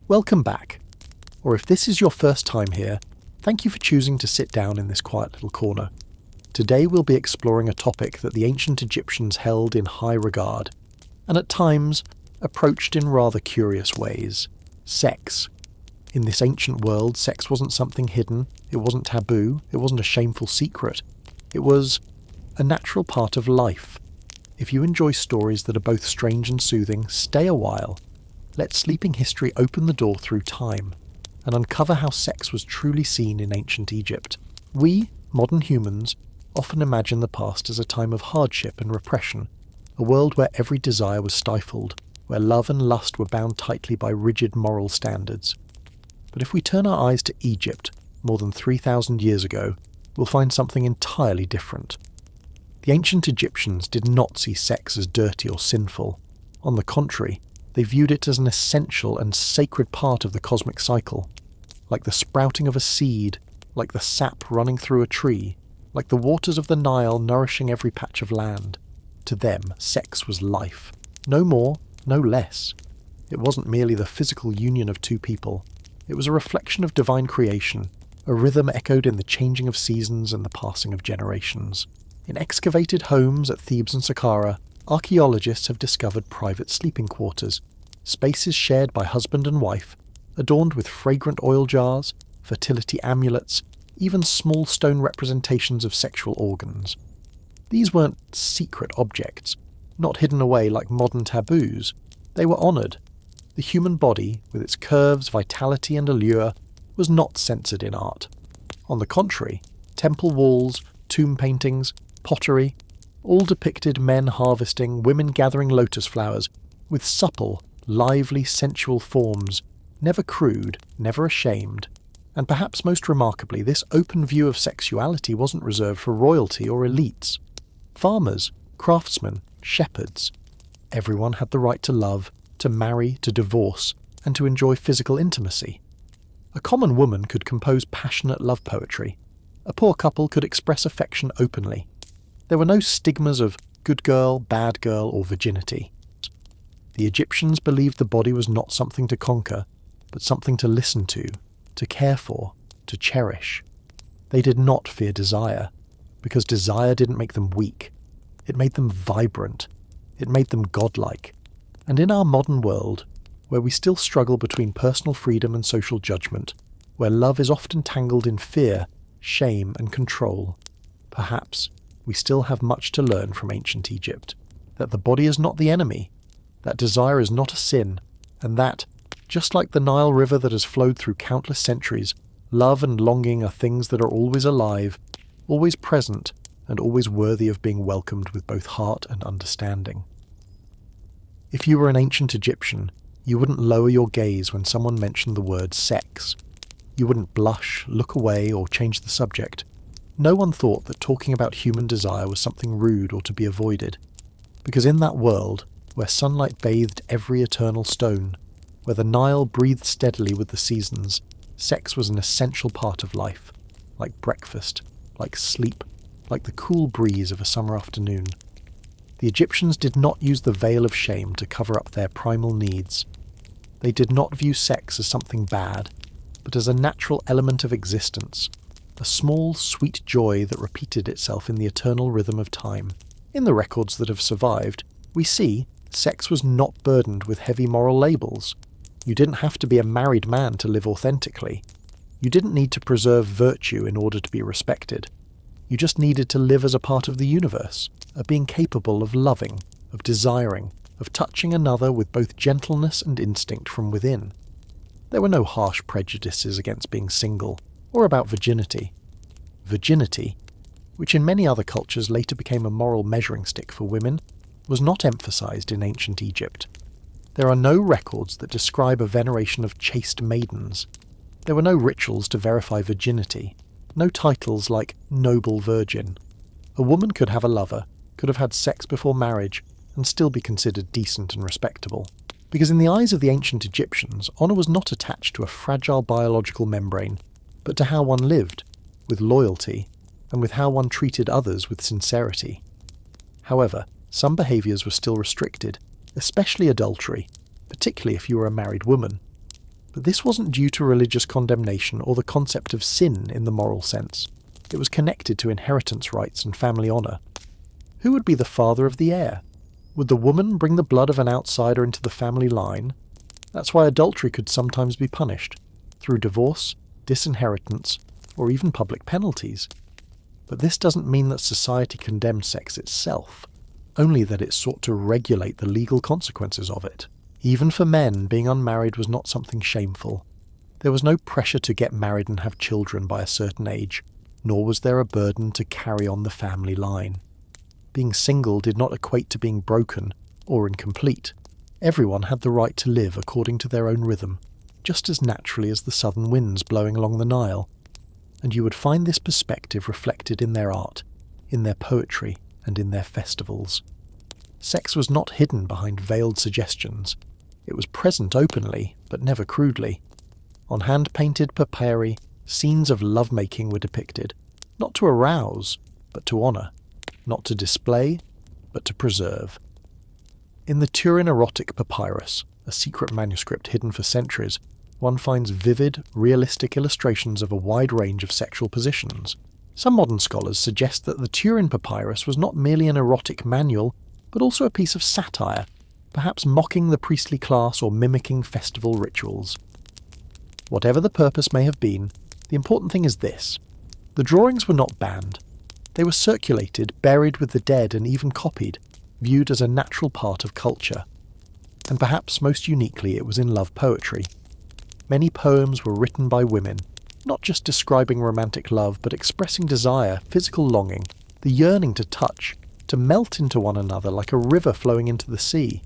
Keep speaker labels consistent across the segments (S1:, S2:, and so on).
S1: Welcome back. Or if this is your first time here, thank you for choosing to sit down in this quiet little corner. Today we'll be exploring a topic that the ancient Egyptians held in high regard, and at times approached in rather curious ways: sex. In this ancient world, sex wasn't something hidden, it wasn't taboo, it wasn't a shameful secret. It was a natural part of life. If you enjoy stories that are both strange and soothing, stay a while. Let sleeping history open the door through time and uncover how sex was truly seen in ancient Egypt. We, modern humans, often imagine the past as a time of hardship and repression, a world where every desire was stifled, where love and lust were bound tightly by rigid moral standards. But if we turn our eyes to Egypt, more than 3,000 years ago, we'll find something entirely different. The ancient Egyptians did not see sex as dirty or sinful. On the contrary, they viewed it as an essential and sacred part of the cosmic cycle, like the sprouting of a seed, like the sap running through a tree, like the waters of the Nile nourishing every patch of land. To them, sex was life. No more, no less. It wasn't merely the physical union of two people. It was a reflection of divine creation, a rhythm echoed in the changing of seasons and the passing of generations. In excavated homes at Thebes and Saqqara, archaeologists have discovered private sleeping quarters, spaces shared by husband and wife, adorned with fragrant oil jars, fertility amulets, even small stone representations of sexual organs. These weren't secret objects, not hidden away like modern taboos. They were honoured. The human body, with its curves, vitality and allure, was not censored in art. On the contrary, temple walls, tomb paintings, pottery, all depicted men harvesting, women gathering lotus flowers, with supple, lively, sensual forms, never crude, never ashamed. And perhaps most remarkably, this open view of sexuality wasn't reserved for royalty or elites. Farmers, craftsmen, shepherds. Everyone had the right to love, to marry, to divorce, and to enjoy physical intimacy. A common woman could compose passionate love poetry. A poor couple could express affection openly. There were no stigmas of good girl, bad girl, or virginity. The Egyptians believed the body was not something to conquer, but something to listen to care for, to cherish. They did not fear desire, because desire didn't make them weak. It made them vibrant. It made them godlike. And in our modern world, where we still struggle between personal freedom and social judgment, where love is often tangled in fear, shame, and control, perhaps we still have much to learn from ancient Egypt, that the body is not the enemy, that desire is not a sin, and that, just like the Nile River that has flowed through countless centuries, love and longing are things that are always alive, always present, and always worthy of being welcomed with both heart and understanding. If you were an ancient Egyptian, you wouldn't lower your gaze when someone mentioned the word sex. You wouldn't blush, look away, or change the subject. No one thought that talking about human desire was something rude or to be avoided, because in that world, where sunlight bathed every eternal stone, where the Nile breathed steadily with the seasons, sex was an essential part of life, like breakfast, like sleep, like the cool breeze of a summer afternoon. The Egyptians did not use the veil of shame to cover up their primal needs. They did not view sex as something bad, but as a natural element of existence, a small, sweet joy that repeated itself in the eternal rhythm of time. In the records that have survived, we see sex was not burdened with heavy moral labels. You didn't have to be a married man to live authentically. You didn't need to preserve virtue in order to be respected. You just needed to live as a part of the universe, of being capable of loving, of desiring, of touching another with both gentleness and instinct from within. There were no harsh prejudices against being single, or about virginity. Virginity, which in many other cultures later became a moral measuring stick for women, was not emphasized in ancient Egypt. There are no records that describe a veneration of chaste maidens. There were no rituals to verify virginity, no titles like noble virgin. A woman could have a lover, could have had sex before marriage, and still be considered decent and respectable. Because in the eyes of the ancient Egyptians, honour was not attached to a fragile biological membrane, but to how one lived, with loyalty, and with how one treated others with sincerity. However, some behaviours were still restricted, especially adultery, particularly if you were a married woman. But this wasn't due to religious condemnation or the concept of sin in the moral sense. It was connected to inheritance rights and family honour. Who would be the father of the heir? Would the woman bring the blood of an outsider into the family line? That's why adultery could sometimes be punished, through divorce, disinheritance, or even public penalties. But this doesn't mean that society condemned sex itself, only that it sought to regulate the legal consequences of it. Even for men, being unmarried was not something shameful. There was no pressure to get married and have children by a certain age, nor was there a burden to carry on the family line. Being single did not equate to being broken or incomplete. Everyone had the right to live according to their own rhythm, just as naturally as the southern winds blowing along the Nile. And you would find this perspective reflected in their art, in their poetry, and in their festivals. Sex was not hidden behind veiled suggestions. It was present openly, but never crudely. On hand-painted papyri, scenes of lovemaking were depicted, not to arouse, but to honour, not to display, but to preserve. In the Turin erotic papyrus, a secret manuscript hidden for centuries, one finds vivid, realistic illustrations of a wide range of sexual positions. Some modern scholars suggest that the Turin papyrus was not merely an erotic manual, but also a piece of satire, perhaps mocking the priestly class or mimicking festival rituals. Whatever the purpose may have been, the important thing is this. The drawings were not banned. They were circulated, buried with the dead, and even copied, viewed as a natural part of culture. And perhaps most uniquely, it was in love poetry. Many poems were written by women, not just describing romantic love, but expressing desire, physical longing, the yearning to touch, to melt into one another like a river flowing into the sea.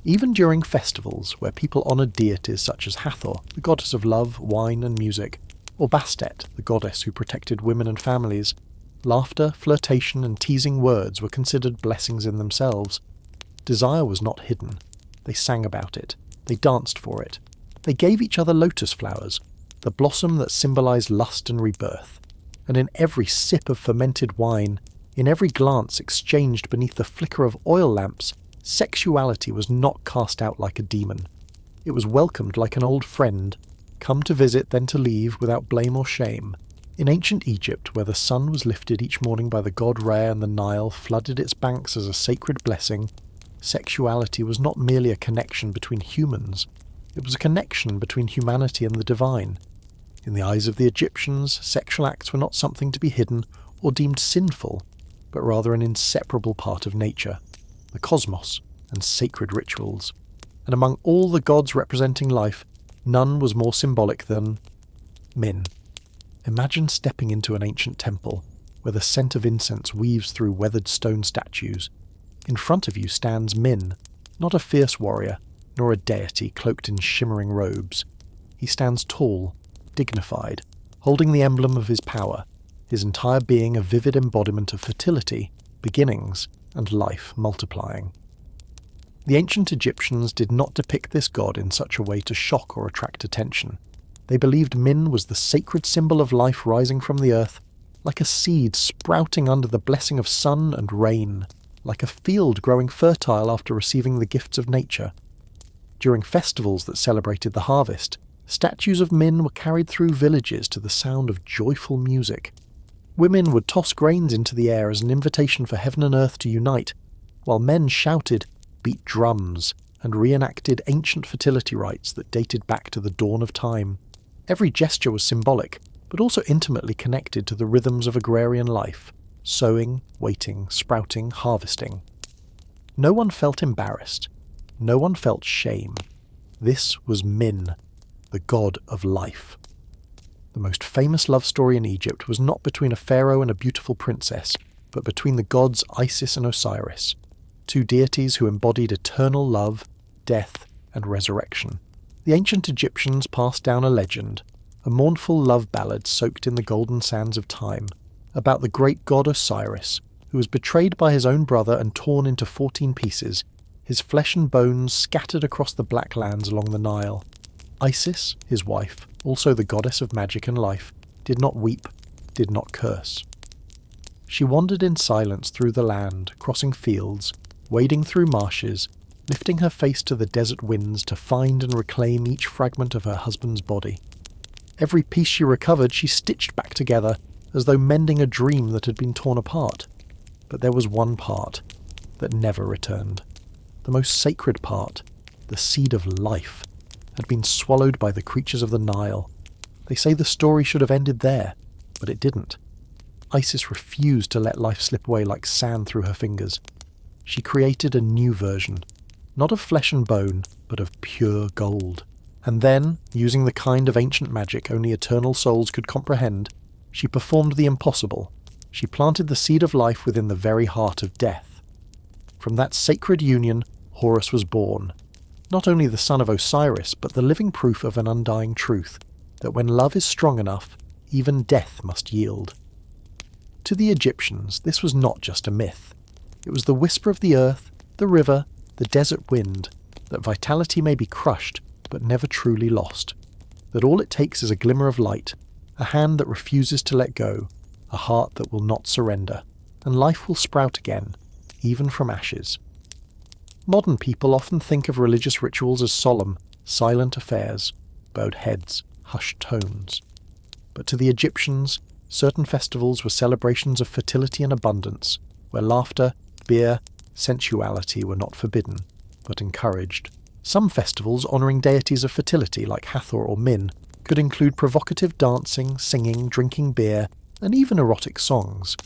S1: Even during festivals, where people honoured deities such as Hathor, the goddess of love, wine and music, or Bastet, the goddess who protected women and families, laughter, flirtation and teasing words were considered blessings in themselves. Desire was not hidden. They sang about it. They danced for it. They gave each other lotus flowers, the blossom that symbolised lust and rebirth. And in every sip of fermented wine, in every glance exchanged beneath the flicker of oil lamps, sexuality was not cast out like a demon. It was welcomed like an old friend, come to visit then to leave without blame or shame. In ancient Egypt, where the sun was lifted each morning by the god Re and the Nile flooded its banks as a sacred blessing, sexuality was not merely a connection between humans, it was a connection between humanity and the divine. In the eyes of the Egyptians, sexual acts were not something to be hidden or deemed sinful, but rather an inseparable part of nature, the cosmos, and sacred rituals. And among all the gods representing life, none was more symbolic than Min. Imagine stepping into an ancient temple, where the scent of incense weaves through weathered stone statues. In front of you stands Min, not a fierce warrior, nor a deity cloaked in shimmering robes. He stands tall, dignified, holding the emblem of his power, his entire being a vivid embodiment of fertility, beginnings, and life multiplying. The ancient Egyptians did not depict this god in such a way to shock or attract attention. They believed Min was the sacred symbol of life rising from the earth, like a seed sprouting under the blessing of sun and rain, like a field growing fertile after receiving the gifts of nature. During festivals that celebrated the harvest, statues of Min were carried through villages to the sound of joyful music. Women would toss grains into the air as an invitation for heaven and earth to unite, while men shouted, beat drums, and reenacted ancient fertility rites that dated back to the dawn of time. Every gesture was symbolic, but also intimately connected to the rhythms of agrarian life, sowing, waiting, sprouting, harvesting. No one felt embarrassed. No one felt shame. This was Min, the god of life. The most famous love story in Egypt was not between a pharaoh and a beautiful princess, but between the gods Isis and Osiris, two deities who embodied eternal love, death, and resurrection. The ancient Egyptians passed down a legend, a mournful love ballad soaked in the golden sands of time, about the great god Osiris, who was betrayed by his own brother and torn into 14 pieces, his flesh and bones scattered across the black lands along the Nile. Isis, his wife, also the goddess of magic and life, did not weep, did not curse. She wandered in silence through the land, crossing fields, wading through marshes, lifting her face to the desert winds to find and reclaim each fragment of her husband's body. Every piece she recovered she stitched back together, as though mending a dream that had been torn apart. But there was one part that never returned. The most sacred part, the seed of life, had been swallowed by the creatures of the Nile. They say the story should have ended there, but it didn't. Isis refused to let life slip away like sand through her fingers. She created a new version, not of flesh and bone, but of pure gold. And then, using the kind of ancient magic only eternal souls could comprehend, she performed the impossible. She planted the seed of life within the very heart of death. From that sacred union, Horus was born, not only the son of Osiris, but the living proof of an undying truth, that when love is strong enough, even death must yield. To the Egyptians, this was not just a myth. It was the whisper of the earth, the river, the desert wind, that vitality may be crushed, but never truly lost. That all it takes is a glimmer of light, a hand that refuses to let go, a heart that will not surrender, and life will sprout again, even from ashes. Modern people often think of religious rituals as solemn, silent affairs, bowed heads, hushed tones. But to the Egyptians, certain festivals were celebrations of fertility and abundance, where laughter, beer, sensuality were not forbidden, but encouraged. Some festivals honouring deities of fertility like Hathor or Min could include provocative dancing, singing, drinking beer, and even erotic songs.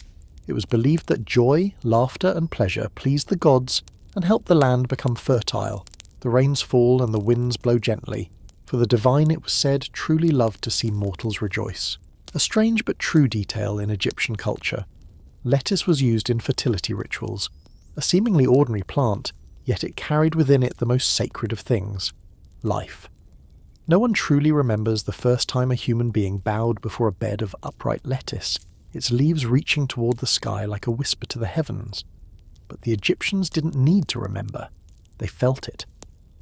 S1: It was believed that joy, laughter, and pleasure pleased the gods and helped the land become fertile, the rains fall and the winds blow gently, for the divine, it was said, truly loved to see mortals rejoice. A strange but true detail in Egyptian culture. Lettuce was used in fertility rituals, a seemingly ordinary plant, yet it carried within it the most sacred of things, life. No one truly remembers the first time a human being bowed before a bed of upright lettuce, its leaves reaching toward the sky like a whisper to the heavens. But the Egyptians didn't need to remember. They felt it.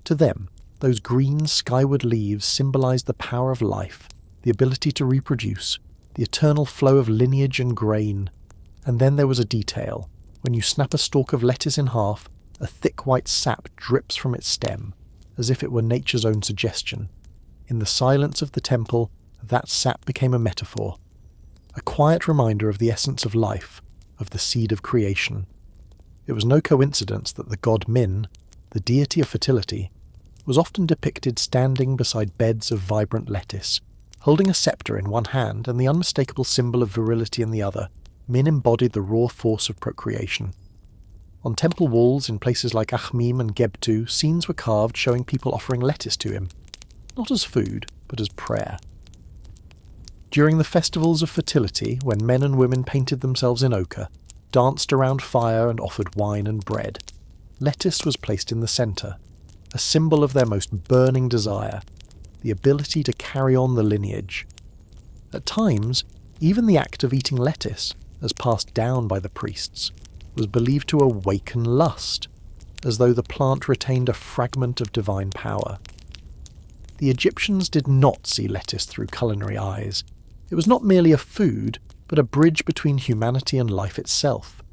S1: To them, those green skyward leaves symbolized the power of life, the ability to reproduce, the eternal flow of lineage and grain. And then there was a detail. When you snap a stalk of lettuce in half, a thick white sap drips from its stem, as if it were nature's own suggestion. In the silence of the temple, that sap became a metaphor, a quiet reminder of the essence of life, of the seed of creation. It was no coincidence that the god Min, the deity of fertility, was often depicted standing beside beds of vibrant lettuce, holding a scepter in one hand and the unmistakable symbol of virility in the other. Min embodied the raw force of procreation. On temple walls in places like Akhmim and Gebtu, scenes were carved showing people offering lettuce to him, not as food, but as prayer. During the festivals of fertility, when men and women painted themselves in ochre, danced around fire and offered wine and bread, lettuce was placed in the centre, a symbol of their most burning desire, the ability to carry on the lineage. At times, even the act of eating lettuce, as passed down by the priests, was believed to awaken lust, as though the plant retained a fragment of divine power. The Egyptians did not see lettuce through culinary eyes. It was not merely a food, but a bridge between humanity and life itself.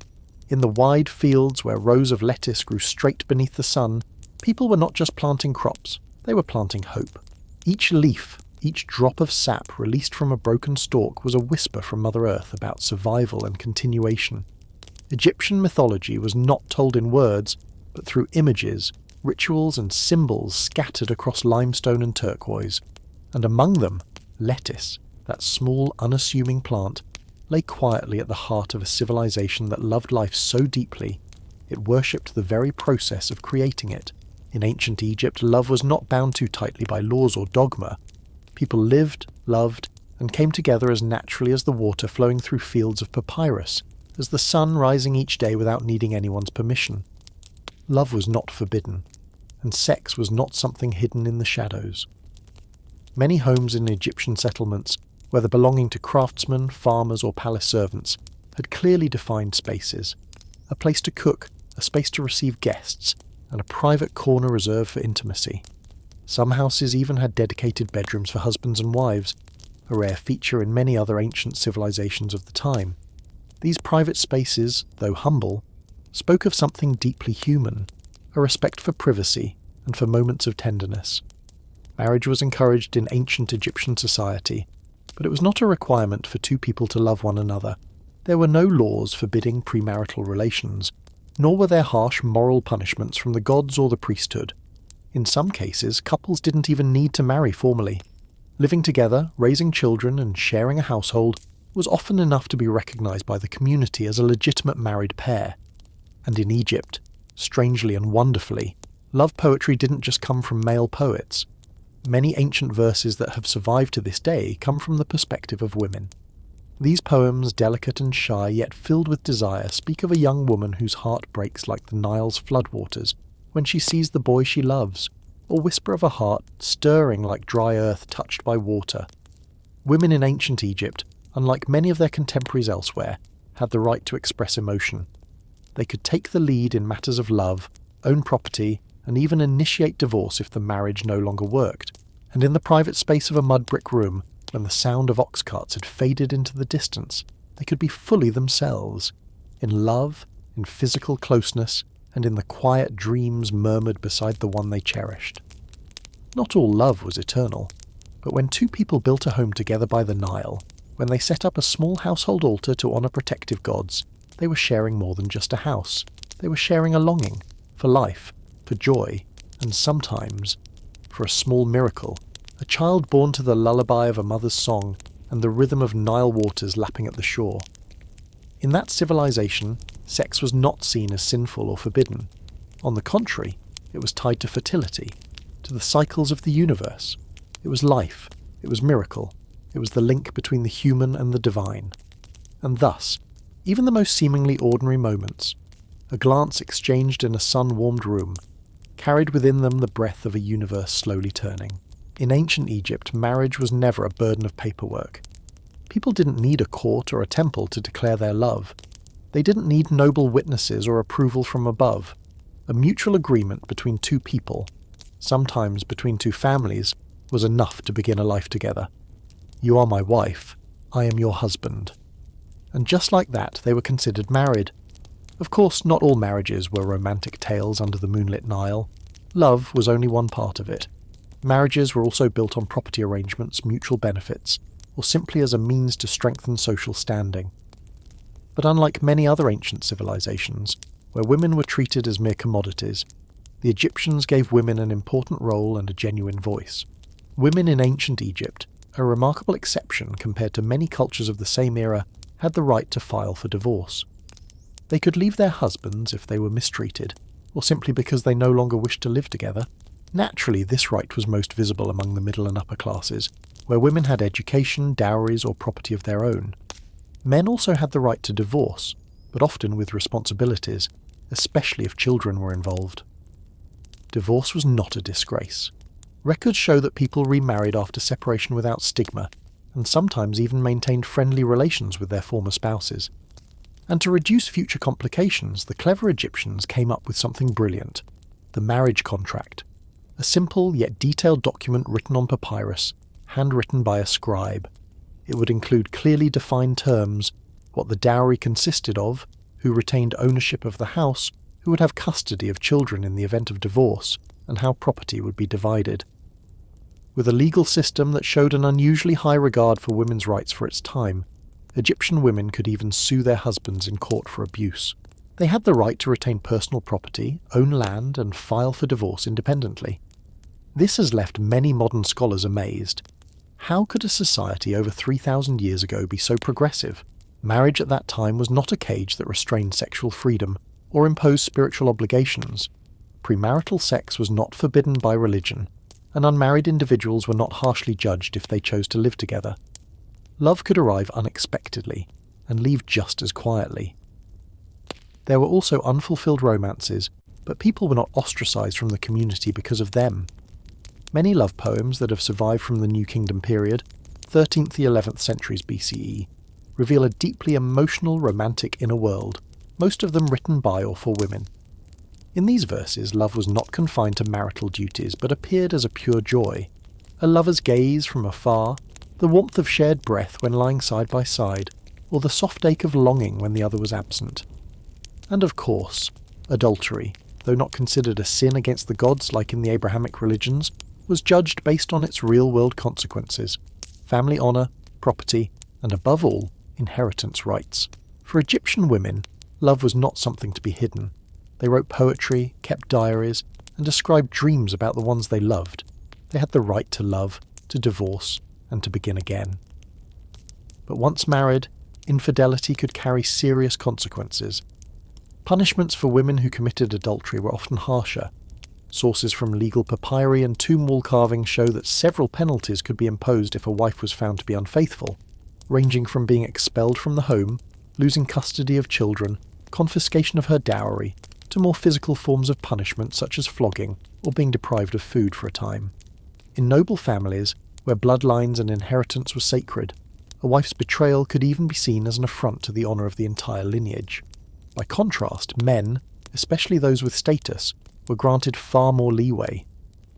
S1: In the wide fields where rows of lettuce grew straight beneath the sun, people were not just planting crops, they were planting hope. Each leaf, each drop of sap released from a broken stalk was a whisper from Mother Earth about survival and continuation. Egyptian mythology was not told in words, but through images, rituals and symbols scattered across limestone and turquoise, and among them, lettuce, that small, unassuming plant, lay quietly at the heart of a civilization that loved life so deeply, it worshipped the very process of creating it. In ancient Egypt, love was not bound too tightly by laws or dogma. People lived, loved, and came together as naturally as the water flowing through fields of papyrus, as the sun rising each day without needing anyone's permission. Love was not forbidden, and sex was not something hidden in the shadows. Many homes in Egyptian settlements, whether belonging to craftsmen, farmers, or palace servants, had clearly defined spaces. A place to cook, a space to receive guests, and a private corner reserved for intimacy. Some houses even had dedicated bedrooms for husbands and wives, a rare feature in many other ancient civilizations of the time. These private spaces, though humble, spoke of something deeply human, a respect for privacy, and for moments of tenderness. Marriage was encouraged in ancient Egyptian society, but it was not a requirement for two people to love one another. There were no laws forbidding premarital relations, nor were there harsh moral punishments from the gods or the priesthood. In some cases, couples didn't even need to marry formally. Living together, raising children, and sharing a household was often enough to be recognized by the community as a legitimate married pair. And in Egypt, strangely and wonderfully, love poetry didn't just come from male poets. Many ancient verses that have survived to this day come from the perspective of women. These poems, delicate and shy yet filled with desire, speak of a young woman whose heart breaks like the Nile's floodwaters when she sees the boy she loves, or whisper of a heart stirring like dry earth touched by water. Women in ancient Egypt, unlike many of their contemporaries elsewhere, had the right to express emotion. They could take the lead in matters of love, own property, and even initiate divorce if the marriage no longer worked. And in the private space of a mud brick room, when the sound of ox carts had faded into the distance, they could be fully themselves, in love, in physical closeness, and in the quiet dreams murmured beside the one they cherished. Not all love was eternal, but when two people built a home together by the Nile, when they set up a small household altar to honour protective gods, they were sharing more than just a house. They were sharing a longing for life, for joy, and sometimes, for a small miracle, a child born to the lullaby of a mother's song and the rhythm of Nile waters lapping at the shore. In that civilization, sex was not seen as sinful or forbidden. On the contrary, it was tied to fertility, to the cycles of the universe. It was life, it was miracle, it was the link between the human and the divine. And thus, even the most seemingly ordinary moments, a glance exchanged in a sun-warmed room, carried within them the breath of a universe slowly turning. In ancient Egypt, marriage was never a burden of paperwork. People didn't need a court or a temple to declare their love. They didn't need noble witnesses or approval from above. A mutual agreement between two people, sometimes between two families, was enough to begin a life together. You are my wife, I am your husband. And just like that, they were considered married. Of course, not all marriages were romantic tales under the moonlit Nile. Love was only one part of it. Marriages were also built on property arrangements, mutual benefits, or simply as a means to strengthen social standing. But unlike many other ancient civilizations, where women were treated as mere commodities, the Egyptians gave women an important role and a genuine voice. Women in ancient Egypt, a remarkable exception compared to many cultures of the same era, had the right to file for divorce. They could leave their husbands if they were mistreated, or simply because they no longer wished to live together. Naturally, this right was most visible among the middle and upper classes, where women had education, dowries, or property of their own. Men also had the right to divorce, but often with responsibilities, especially if children were involved. Divorce was not a disgrace. Records show that people remarried after separation without stigma, and sometimes even maintained friendly relations with their former spouses. And to reduce future complications, the clever Egyptians came up with something brilliant: the marriage contract. A simple yet detailed document written on papyrus, handwritten by a scribe. It would include clearly defined terms, what the dowry consisted of, who retained ownership of the house, who would have custody of children in the event of divorce, and how property would be divided. With a legal system that showed an unusually high regard for women's rights for its time, Egyptian women could even sue their husbands in court for abuse. They had the right to retain personal property, own land, and file for divorce independently. This has left many modern scholars amazed. How could a society over 3,000 years ago be so progressive? Marriage at that time was not a cage that restrained sexual freedom or imposed spiritual obligations. Premarital sex was not forbidden by religion, and unmarried individuals were not harshly judged if they chose to live together. Love could arrive unexpectedly and leave just as quietly. There were also unfulfilled romances, but people were not ostracized from the community because of them. Many love poems that have survived from the New Kingdom period, 13th to 11th centuries BCE, reveal a deeply emotional, romantic inner world, most of them written by or for women. In these verses, love was not confined to marital duties, but appeared as a pure joy, a lover's gaze from afar, the warmth of shared breath when lying side by side, or the soft ache of longing when the other was absent. And of course, adultery, though not considered a sin against the gods like in the Abrahamic religions, was judged based on its real-world consequences: family honour, property, and above all, inheritance rights. For Egyptian women, love was not something to be hidden. They wrote poetry, kept diaries, and described dreams about the ones they loved. They had the right to love, to divorce, and to begin again. But once married, infidelity could carry serious consequences. Punishments for women who committed adultery were often harsher. Sources from legal papyri and tomb wall carvings show that several penalties could be imposed if a wife was found to be unfaithful, ranging from being expelled from the home, losing custody of children, confiscation of her dowry, to more physical forms of punishment such as flogging or being deprived of food for a time. In noble families, where bloodlines and inheritance were sacred, a wife's betrayal could even be seen as an affront to the honour of the entire lineage. By contrast, men, especially those with status, were granted far more leeway.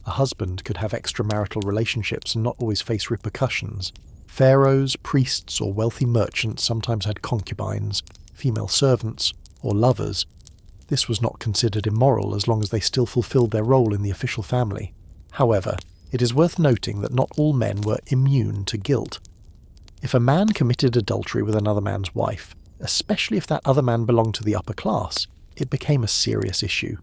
S1: A husband could have extramarital relationships and not always face repercussions. Pharaohs, priests, or wealthy merchants sometimes had concubines, female servants, or lovers. This was not considered immoral as long as they still fulfilled their role in the official family. However, it is worth noting that not all men were immune to guilt. If a man committed adultery with another man's wife, especially if that other man belonged to the upper class, it became a serious issue.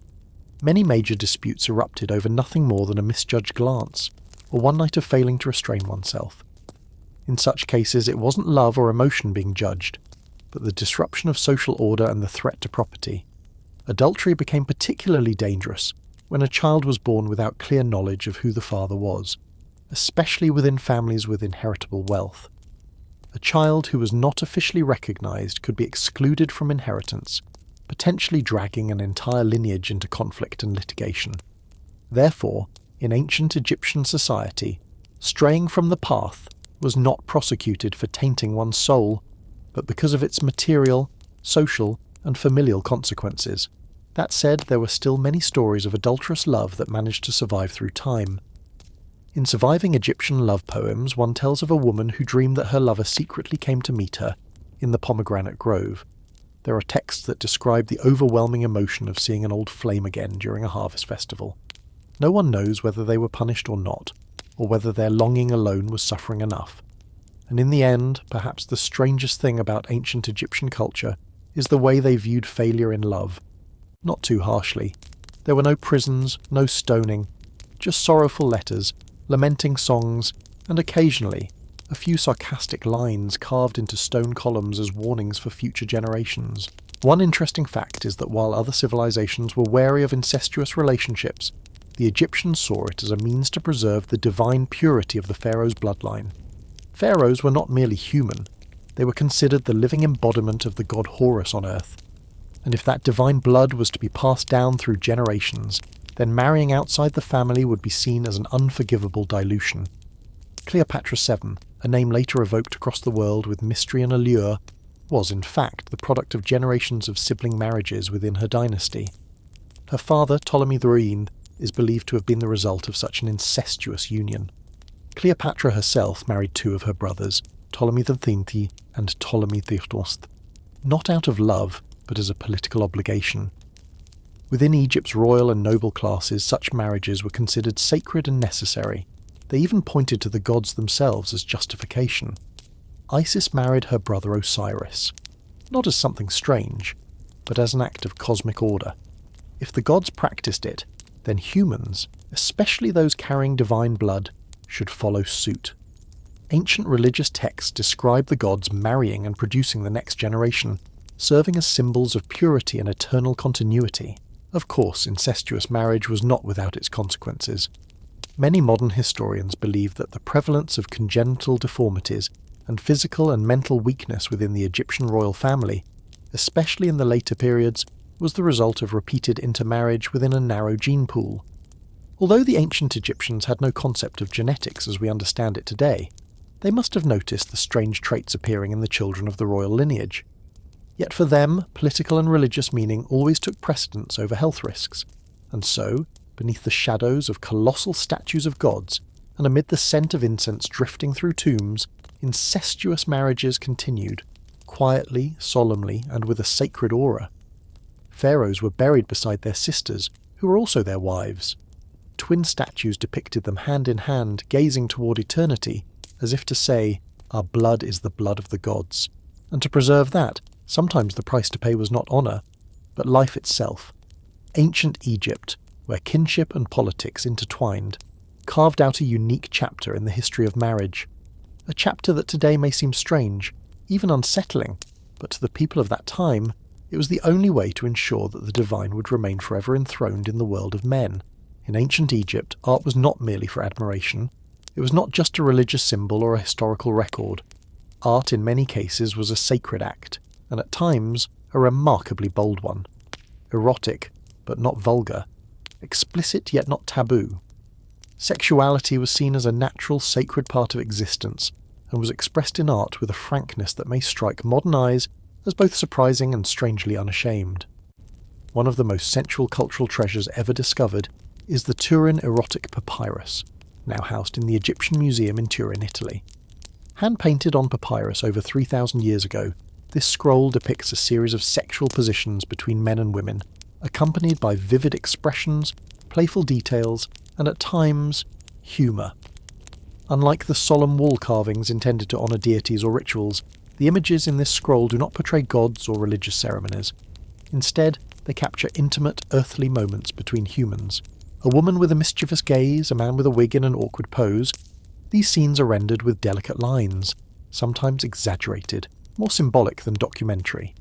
S1: Many major disputes erupted over nothing more than a misjudged glance, or one night of failing to restrain oneself. In such cases, it wasn't love or emotion being judged, but the disruption of social order and the threat to property. Adultery became particularly dangerous when a child was born without clear knowledge of who the father was, especially within families with inheritable wealth. A child who was not officially recognised could be excluded from inheritance, potentially dragging an entire lineage into conflict and litigation. Therefore, in ancient Egyptian society, straying from the path was not prosecuted for tainting one's soul, but because of its material, social, and familial consequences. That said, there were still many stories of adulterous love that managed to survive through time. In surviving Egyptian love poems, one tells of a woman who dreamed that her lover secretly came to meet her in the pomegranate grove. There are texts that describe the overwhelming emotion of seeing an old flame again during a harvest festival. No one knows whether they were punished or not, or whether their longing alone was suffering enough. And in the end, perhaps the strangest thing about ancient Egyptian culture is the way they viewed failure in love. Not too harshly. There were no prisons, no stoning, just sorrowful letters, lamenting songs, and occasionally a few sarcastic lines carved into stone columns as warnings for future generations. One interesting fact is that while other civilizations were wary of incestuous relationships, the Egyptians saw it as a means to preserve the divine purity of the pharaoh's bloodline. Pharaohs were not merely human, they were considered the living embodiment of the god Horus on earth. And if that divine blood was to be passed down through generations, then marrying outside the family would be seen as an unforgivable dilution. Cleopatra VII, a name later evoked across the world with mystery and allure, was in fact the product of generations of sibling marriages within her dynasty. Her father, Ptolemy III, is believed to have been the result of such an incestuous union. Cleopatra herself married two of her brothers, Ptolemy XIII and Ptolemy XIII, not out of love, but as a political obligation. Within Egypt's royal and noble classes, such marriages were considered sacred and necessary. They even pointed to the gods themselves as justification. Isis married her brother Osiris, not as something strange, but as an act of cosmic order. If the gods practiced it, then humans, especially those carrying divine blood, should follow suit. Ancient religious texts describe the gods marrying and producing the next generation, serving as symbols of purity and eternal continuity. Of course, incestuous marriage was not without its consequences. Many modern historians believe that the prevalence of congenital deformities and physical and mental weakness within the Egyptian royal family, especially in the later periods, was the result of repeated intermarriage within a narrow gene pool. Although the ancient Egyptians had no concept of genetics as we understand it today, they must have noticed the strange traits appearing in the children of the royal lineage. Yet for them, political and religious meaning always took precedence over health risks, and so, beneath the shadows of colossal statues of gods, and amid the scent of incense drifting through tombs, incestuous marriages continued, quietly, solemnly, and with a sacred aura. Pharaohs were buried beside their sisters, who were also their wives. Twin statues depicted them hand in hand, gazing toward eternity, as if to say, "Our blood is the blood of the gods." And to preserve that, sometimes the price to pay was not honour, but life itself. Ancient Egypt, where kinship and politics intertwined, carved out a unique chapter in the history of marriage. A chapter that today may seem strange, even unsettling, but to the people of that time, it was the only way to ensure that the divine would remain forever enthroned in the world of men. In ancient Egypt, art was not merely for admiration. It was not just a religious symbol or a historical record. Art in many cases was a sacred act, and at times a remarkably bold one. Erotic, but not vulgar. Explicit yet not taboo. Sexuality was seen as a natural, sacred part of existence, and was expressed in art with a frankness that may strike modern eyes as both surprising and strangely unashamed. One of the most sensual cultural treasures ever discovered is the Turin erotic papyrus, now housed in the Egyptian Museum in Turin, Italy. Hand-painted on papyrus over 3,000 years ago, this scroll depicts a series of sexual positions between men and women, accompanied by vivid expressions, playful details, and at times, humour. Unlike the solemn wall carvings intended to honour deities or rituals, the images in this scroll do not portray gods or religious ceremonies. Instead, they capture intimate, earthly moments between humans. A woman with a mischievous gaze, a man with a wig in an awkward pose. These scenes are rendered with delicate lines, sometimes exaggerated, more symbolic than documentary.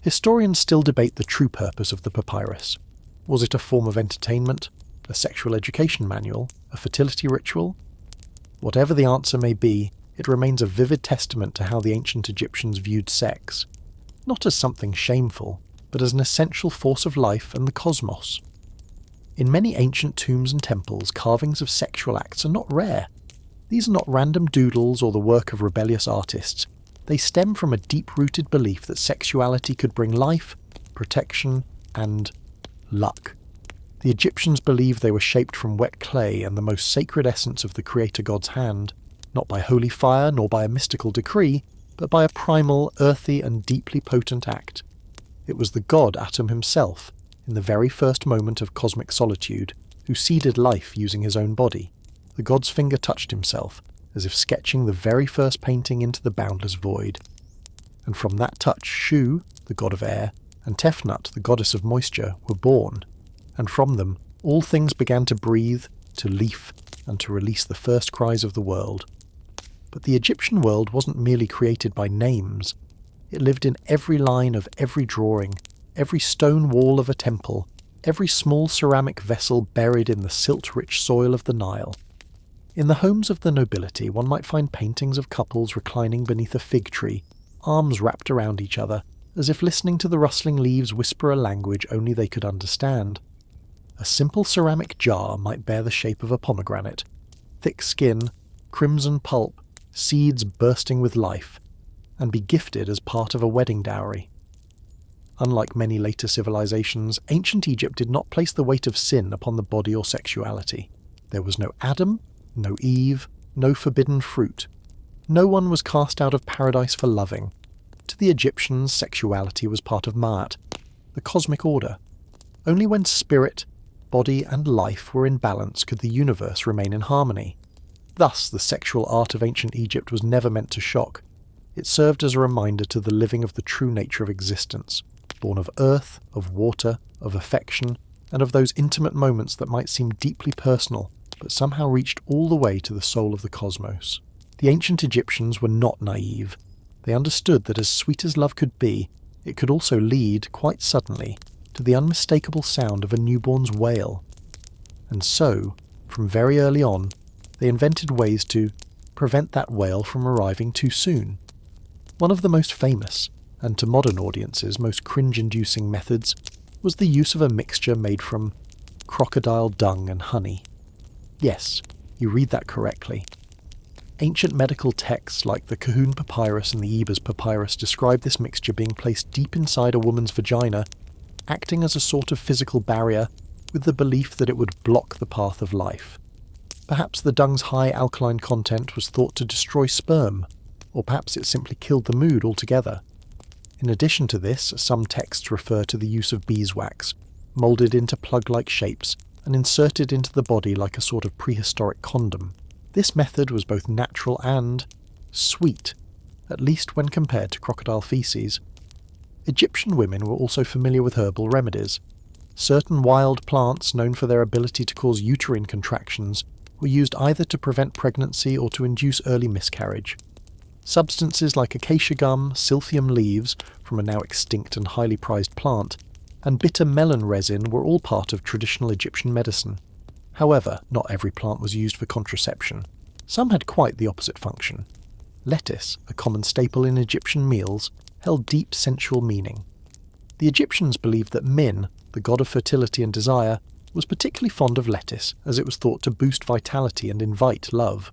S1: Historians still debate the true purpose of the papyrus. Was it a form of entertainment, a sexual education manual, a fertility ritual? Whatever the answer may be, it remains a vivid testament to how the ancient Egyptians viewed sex, not as something shameful, but as an essential force of life and the cosmos. In many ancient tombs and temples, carvings of sexual acts are not rare. These are not random doodles or the work of rebellious artists. They stem from a deep-rooted belief that sexuality could bring life, protection, and luck. The Egyptians believed they were shaped from wet clay and the most sacred essence of the Creator God's hand, not by holy fire nor by a mystical decree, but by a primal, earthy, and deeply potent act. It was the god Atum himself, in the very first moment of cosmic solitude, who seeded life using his own body. The god's finger touched himself, as if sketching the very first painting into the boundless void. And from that touch, Shu, the god of air, and Tefnut, the goddess of moisture, were born. And from them, all things began to breathe, to leaf, and to release the first cries of the world. But the Egyptian world wasn't merely created by names. It lived in every line of every drawing, every stone wall of a temple, every small ceramic vessel buried in the silt-rich soil of the Nile. In the homes of the nobility, one might find paintings of couples reclining beneath a fig tree, arms wrapped around each other, as if listening to the rustling leaves whisper a language only they could understand. A simple ceramic jar might bear the shape of a pomegranate, thick skin, crimson pulp, seeds bursting with life, and be gifted as part of a wedding dowry. Unlike many later civilizations, ancient Egypt did not place the weight of sin upon the body or sexuality. There was no Adam, no Eve, no forbidden fruit. No one was cast out of paradise for loving. To the Egyptians, sexuality was part of Ma'at, the cosmic order. Only when spirit, body, and life were in balance could the universe remain in harmony. Thus, the sexual art of ancient Egypt was never meant to shock. It served as a reminder to the living of the true nature of existence, born of earth, of water, of affection, and of those intimate moments that might seem deeply personal, but somehow reached all the way to the soul of the cosmos. The ancient Egyptians were not naive. They understood that as sweet as love could be, it could also lead, quite suddenly, to the unmistakable sound of a newborn's wail. And so, from very early on, they invented ways to prevent that wail from arriving too soon. One of the most famous, and to modern audiences most cringe-inducing methods, was the use of a mixture made from crocodile dung and honey. Yes, you read that correctly. Ancient medical texts like the Kahun Papyrus and the Ebers Papyrus describe this mixture being placed deep inside a woman's vagina, acting as a sort of physical barrier, with the belief that it would block the path of life. Perhaps the dung's high alkaline content was thought to destroy sperm, or perhaps it simply killed the mood altogether. In addition to this, some texts refer to the use of beeswax, moulded into plug-like shapes and inserted into the body like a sort of prehistoric condom. This method was both natural and sweet, at least when compared to crocodile feces. Egyptian women were also familiar with herbal remedies. Certain wild plants known for their ability to cause uterine contractions were used either to prevent pregnancy or to induce early miscarriage. Substances like acacia gum, silphium leaves, from a now extinct and highly prized plant, and bitter melon resin were all part of traditional Egyptian medicine. However, not every plant was used for contraception. Some had quite the opposite function. Lettuce, a common staple in Egyptian meals, held deep sensual meaning. The Egyptians believed that Min, the god of fertility and desire, was particularly fond of lettuce, as it was thought to boost vitality and invite love.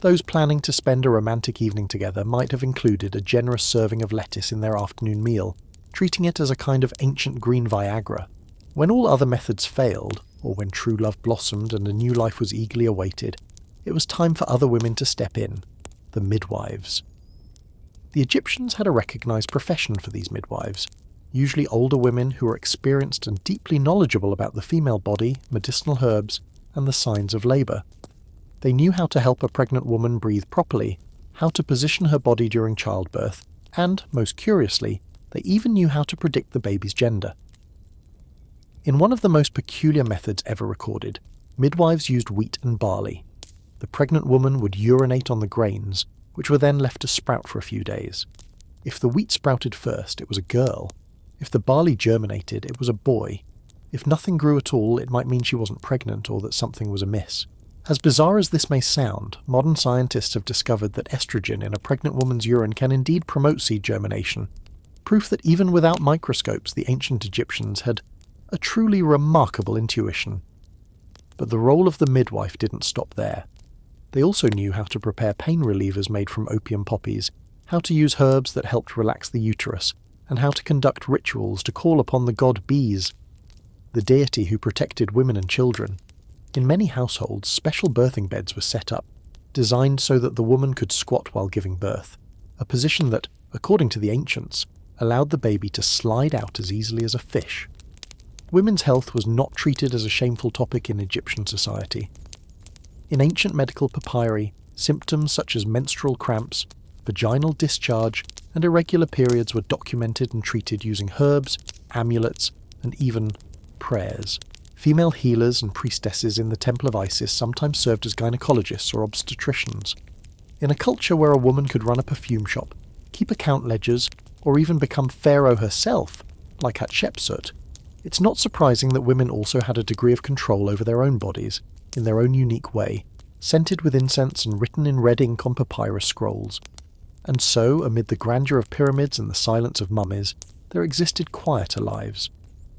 S1: Those planning to spend a romantic evening together might have included a generous serving of lettuce in their afternoon meal, treating it as a kind of ancient green Viagra. When all other methods failed, or when true love blossomed and a new life was eagerly awaited, it was time for other women to step in, the midwives. The Egyptians had a recognised profession for these midwives, usually older women who were experienced and deeply knowledgeable about the female body, medicinal herbs, and the signs of labour. They knew how to help a pregnant woman breathe properly, how to position her body during childbirth, and, most curiously, they even knew how to predict the baby's gender. In one of the most peculiar methods ever recorded, midwives used wheat and barley. The pregnant woman would urinate on the grains, which were then left to sprout for a few days. If the wheat sprouted first, it was a girl. If the barley germinated, it was a boy. If nothing grew at all, it might mean she wasn't pregnant or that something was amiss. As bizarre as this may sound, modern scientists have discovered that estrogen in a pregnant woman's urine can indeed promote seed germination, proof that even without microscopes the ancient Egyptians had a truly remarkable intuition. But the role of the midwife didn't stop there. They also knew how to prepare pain relievers made from opium poppies, how to use herbs that helped relax the uterus, and how to conduct rituals to call upon the god Bees, the deity who protected women and children. In many households, special birthing beds were set up, designed so that the woman could squat while giving birth, a position that, according to the ancients, allowed the baby to slide out as easily as a fish. Women's health was not treated as a shameful topic in Egyptian society. In ancient medical papyri, symptoms such as menstrual cramps, vaginal discharge, and irregular periods were documented and treated using herbs, amulets, and even prayers. Female healers and priestesses in the Temple of Isis sometimes served as gynecologists or obstetricians. In a culture where a woman could run a perfume shop, keep account ledgers, or even become pharaoh herself, like Hatshepsut, it's not surprising that women also had a degree of control over their own bodies, in their own unique way, scented with incense and written in red ink on papyrus scrolls. And so, amid the grandeur of pyramids and the silence of mummies, there existed quieter lives,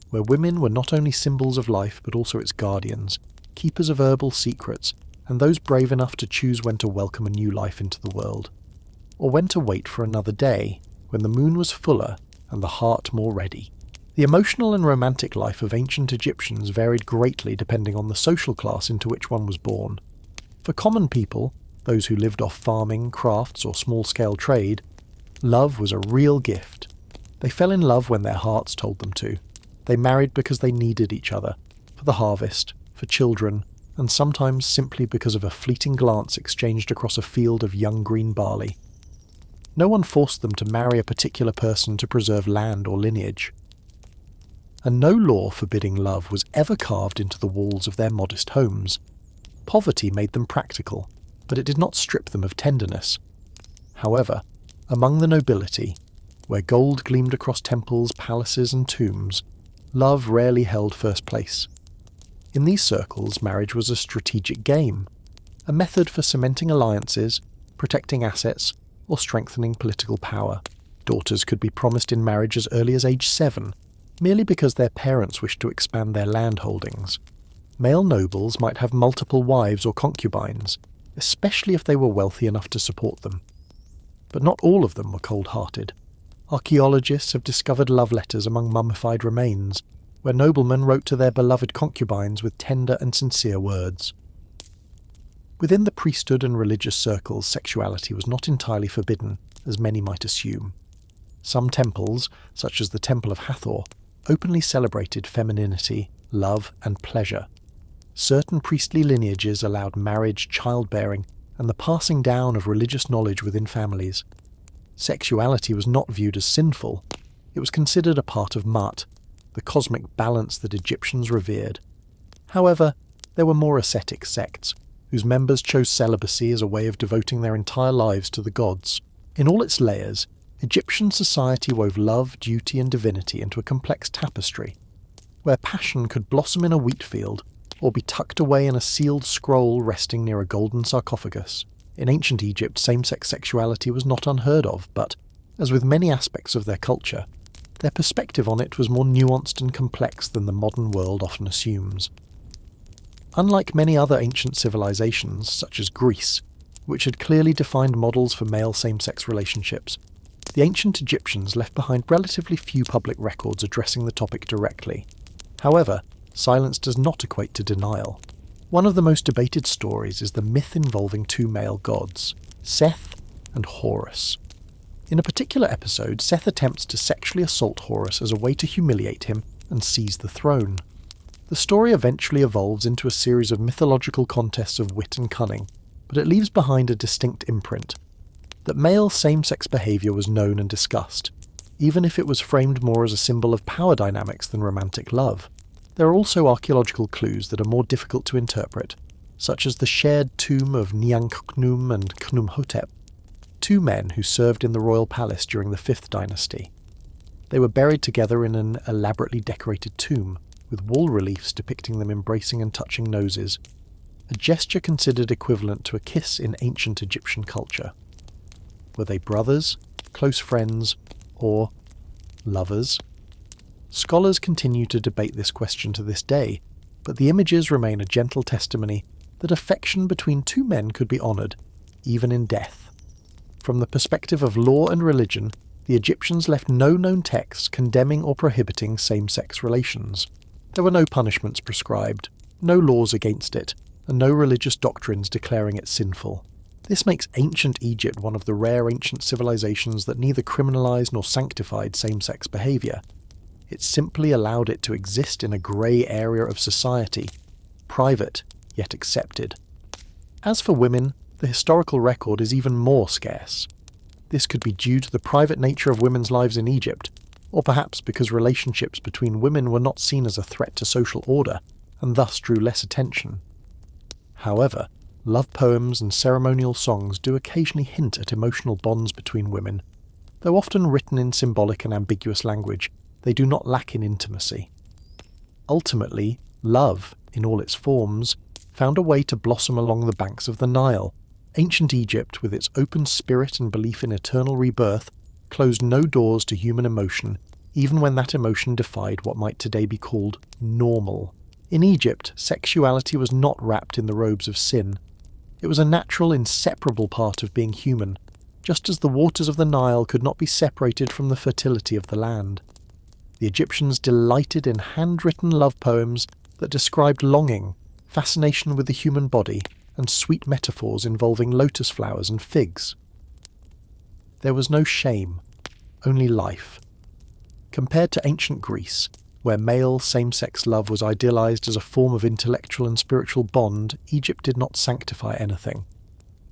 S1: where women were not only symbols of life but also its guardians, keepers of herbal secrets, and those brave enough to choose when to welcome a new life into the world, or when to wait for another day, when the moon was fuller and the heart more ready. The emotional and romantic life of ancient Egyptians varied greatly depending on the social class into which one was born. For common people, those who lived off farming, crafts, or small-scale trade, love was a real gift. They fell in love when their hearts told them to. They married because they needed each other, for the harvest, for children, and sometimes simply because of a fleeting glance exchanged across a field of young green barley. No one forced them to marry a particular person to preserve land or lineage. And no law forbidding love was ever carved into the walls of their modest homes. Poverty made them practical, but it did not strip them of tenderness. However, among the nobility, where gold gleamed across temples, palaces, and tombs, love rarely held first place. In these circles, marriage was a strategic game, a method for cementing alliances, protecting assets, or strengthening political power. Daughters could be promised in marriage as early as age 7, merely because their parents wished to expand their land holdings. Male nobles might have multiple wives or concubines, especially if they were wealthy enough to support them. But not all of them were cold-hearted. Archaeologists have discovered love letters among mummified remains, where noblemen wrote to their beloved concubines with tender and sincere words. Within the priesthood and religious circles, sexuality was not entirely forbidden, as many might assume. Some temples, such as the Temple of Hathor, openly celebrated femininity, love, and pleasure. Certain priestly lineages allowed marriage, childbearing, and the passing down of religious knowledge within families. Sexuality was not viewed as sinful. It was considered a part of Ma'at, the cosmic balance that Egyptians revered. However, there were more ascetic sects, whose members chose celibacy as a way of devoting their entire lives to the gods. In all its layers, Egyptian society wove love, duty, and divinity into a complex tapestry. Where passion could blossom in a wheat field, or be tucked away in a sealed scroll resting near a golden sarcophagus. In ancient Egypt, same-sex sexuality was not unheard of, but, as with many aspects of their culture, their perspective on it was more nuanced and complex than the modern world often assumes. Unlike many other ancient civilizations, such as Greece, which had clearly defined models for male same-sex relationships, the ancient Egyptians left behind relatively few public records addressing the topic directly. However, silence does not equate to denial. One of the most debated stories is the myth involving two male gods, Seth and Horus. In a particular episode, Seth attempts to sexually assault Horus as a way to humiliate him and seize the throne. The story eventually evolves into a series of mythological contests of wit and cunning, but it leaves behind a distinct imprint. That male same-sex behaviour was known and discussed, even if it was framed more as a symbol of power dynamics than romantic love. There are also archaeological clues that are more difficult to interpret, such as the shared tomb of Niankhkhnum and Khnumhotep, two men who served in the royal palace during the 5th dynasty. They were buried together in an elaborately decorated tomb, with wall reliefs depicting them embracing and touching noses, a gesture considered equivalent to a kiss in ancient Egyptian culture. Were they brothers, close friends, or lovers? Scholars continue to debate this question to this day, but the images remain a gentle testimony that affection between two men could be honoured, even in death. From the perspective of law and religion, the Egyptians left no known texts condemning or prohibiting same-sex relations. There were no punishments prescribed, no laws against it, and no religious doctrines declaring it sinful. This makes ancient Egypt one of the rare ancient civilizations that neither criminalized nor sanctified same-sex behavior. It simply allowed it to exist in a grey area of society, private yet accepted. As for women, the historical record is even more scarce. This could be due to the private nature of women's lives in Egypt, or perhaps because relationships between women were not seen as a threat to social order, and thus drew less attention. However, love poems and ceremonial songs do occasionally hint at emotional bonds between women. Though often written in symbolic and ambiguous language, they do not lack in intimacy. Ultimately, love, in all its forms, found a way to blossom along the banks of the Nile. Ancient Egypt, with its open spirit and belief in eternal rebirth, closed no doors to human emotion, even when that emotion defied what might today be called normal. In Egypt, sexuality was not wrapped in the robes of sin. It was a natural, inseparable part of being human, just as the waters of the Nile could not be separated from the fertility of the land. The Egyptians delighted in handwritten love poems that described longing, fascination with the human body, and sweet metaphors involving lotus flowers and figs. There was no shame, only life. Compared to ancient Greece, where male same-sex love was idealized as a form of intellectual and spiritual bond, Egypt did not sanctify anything.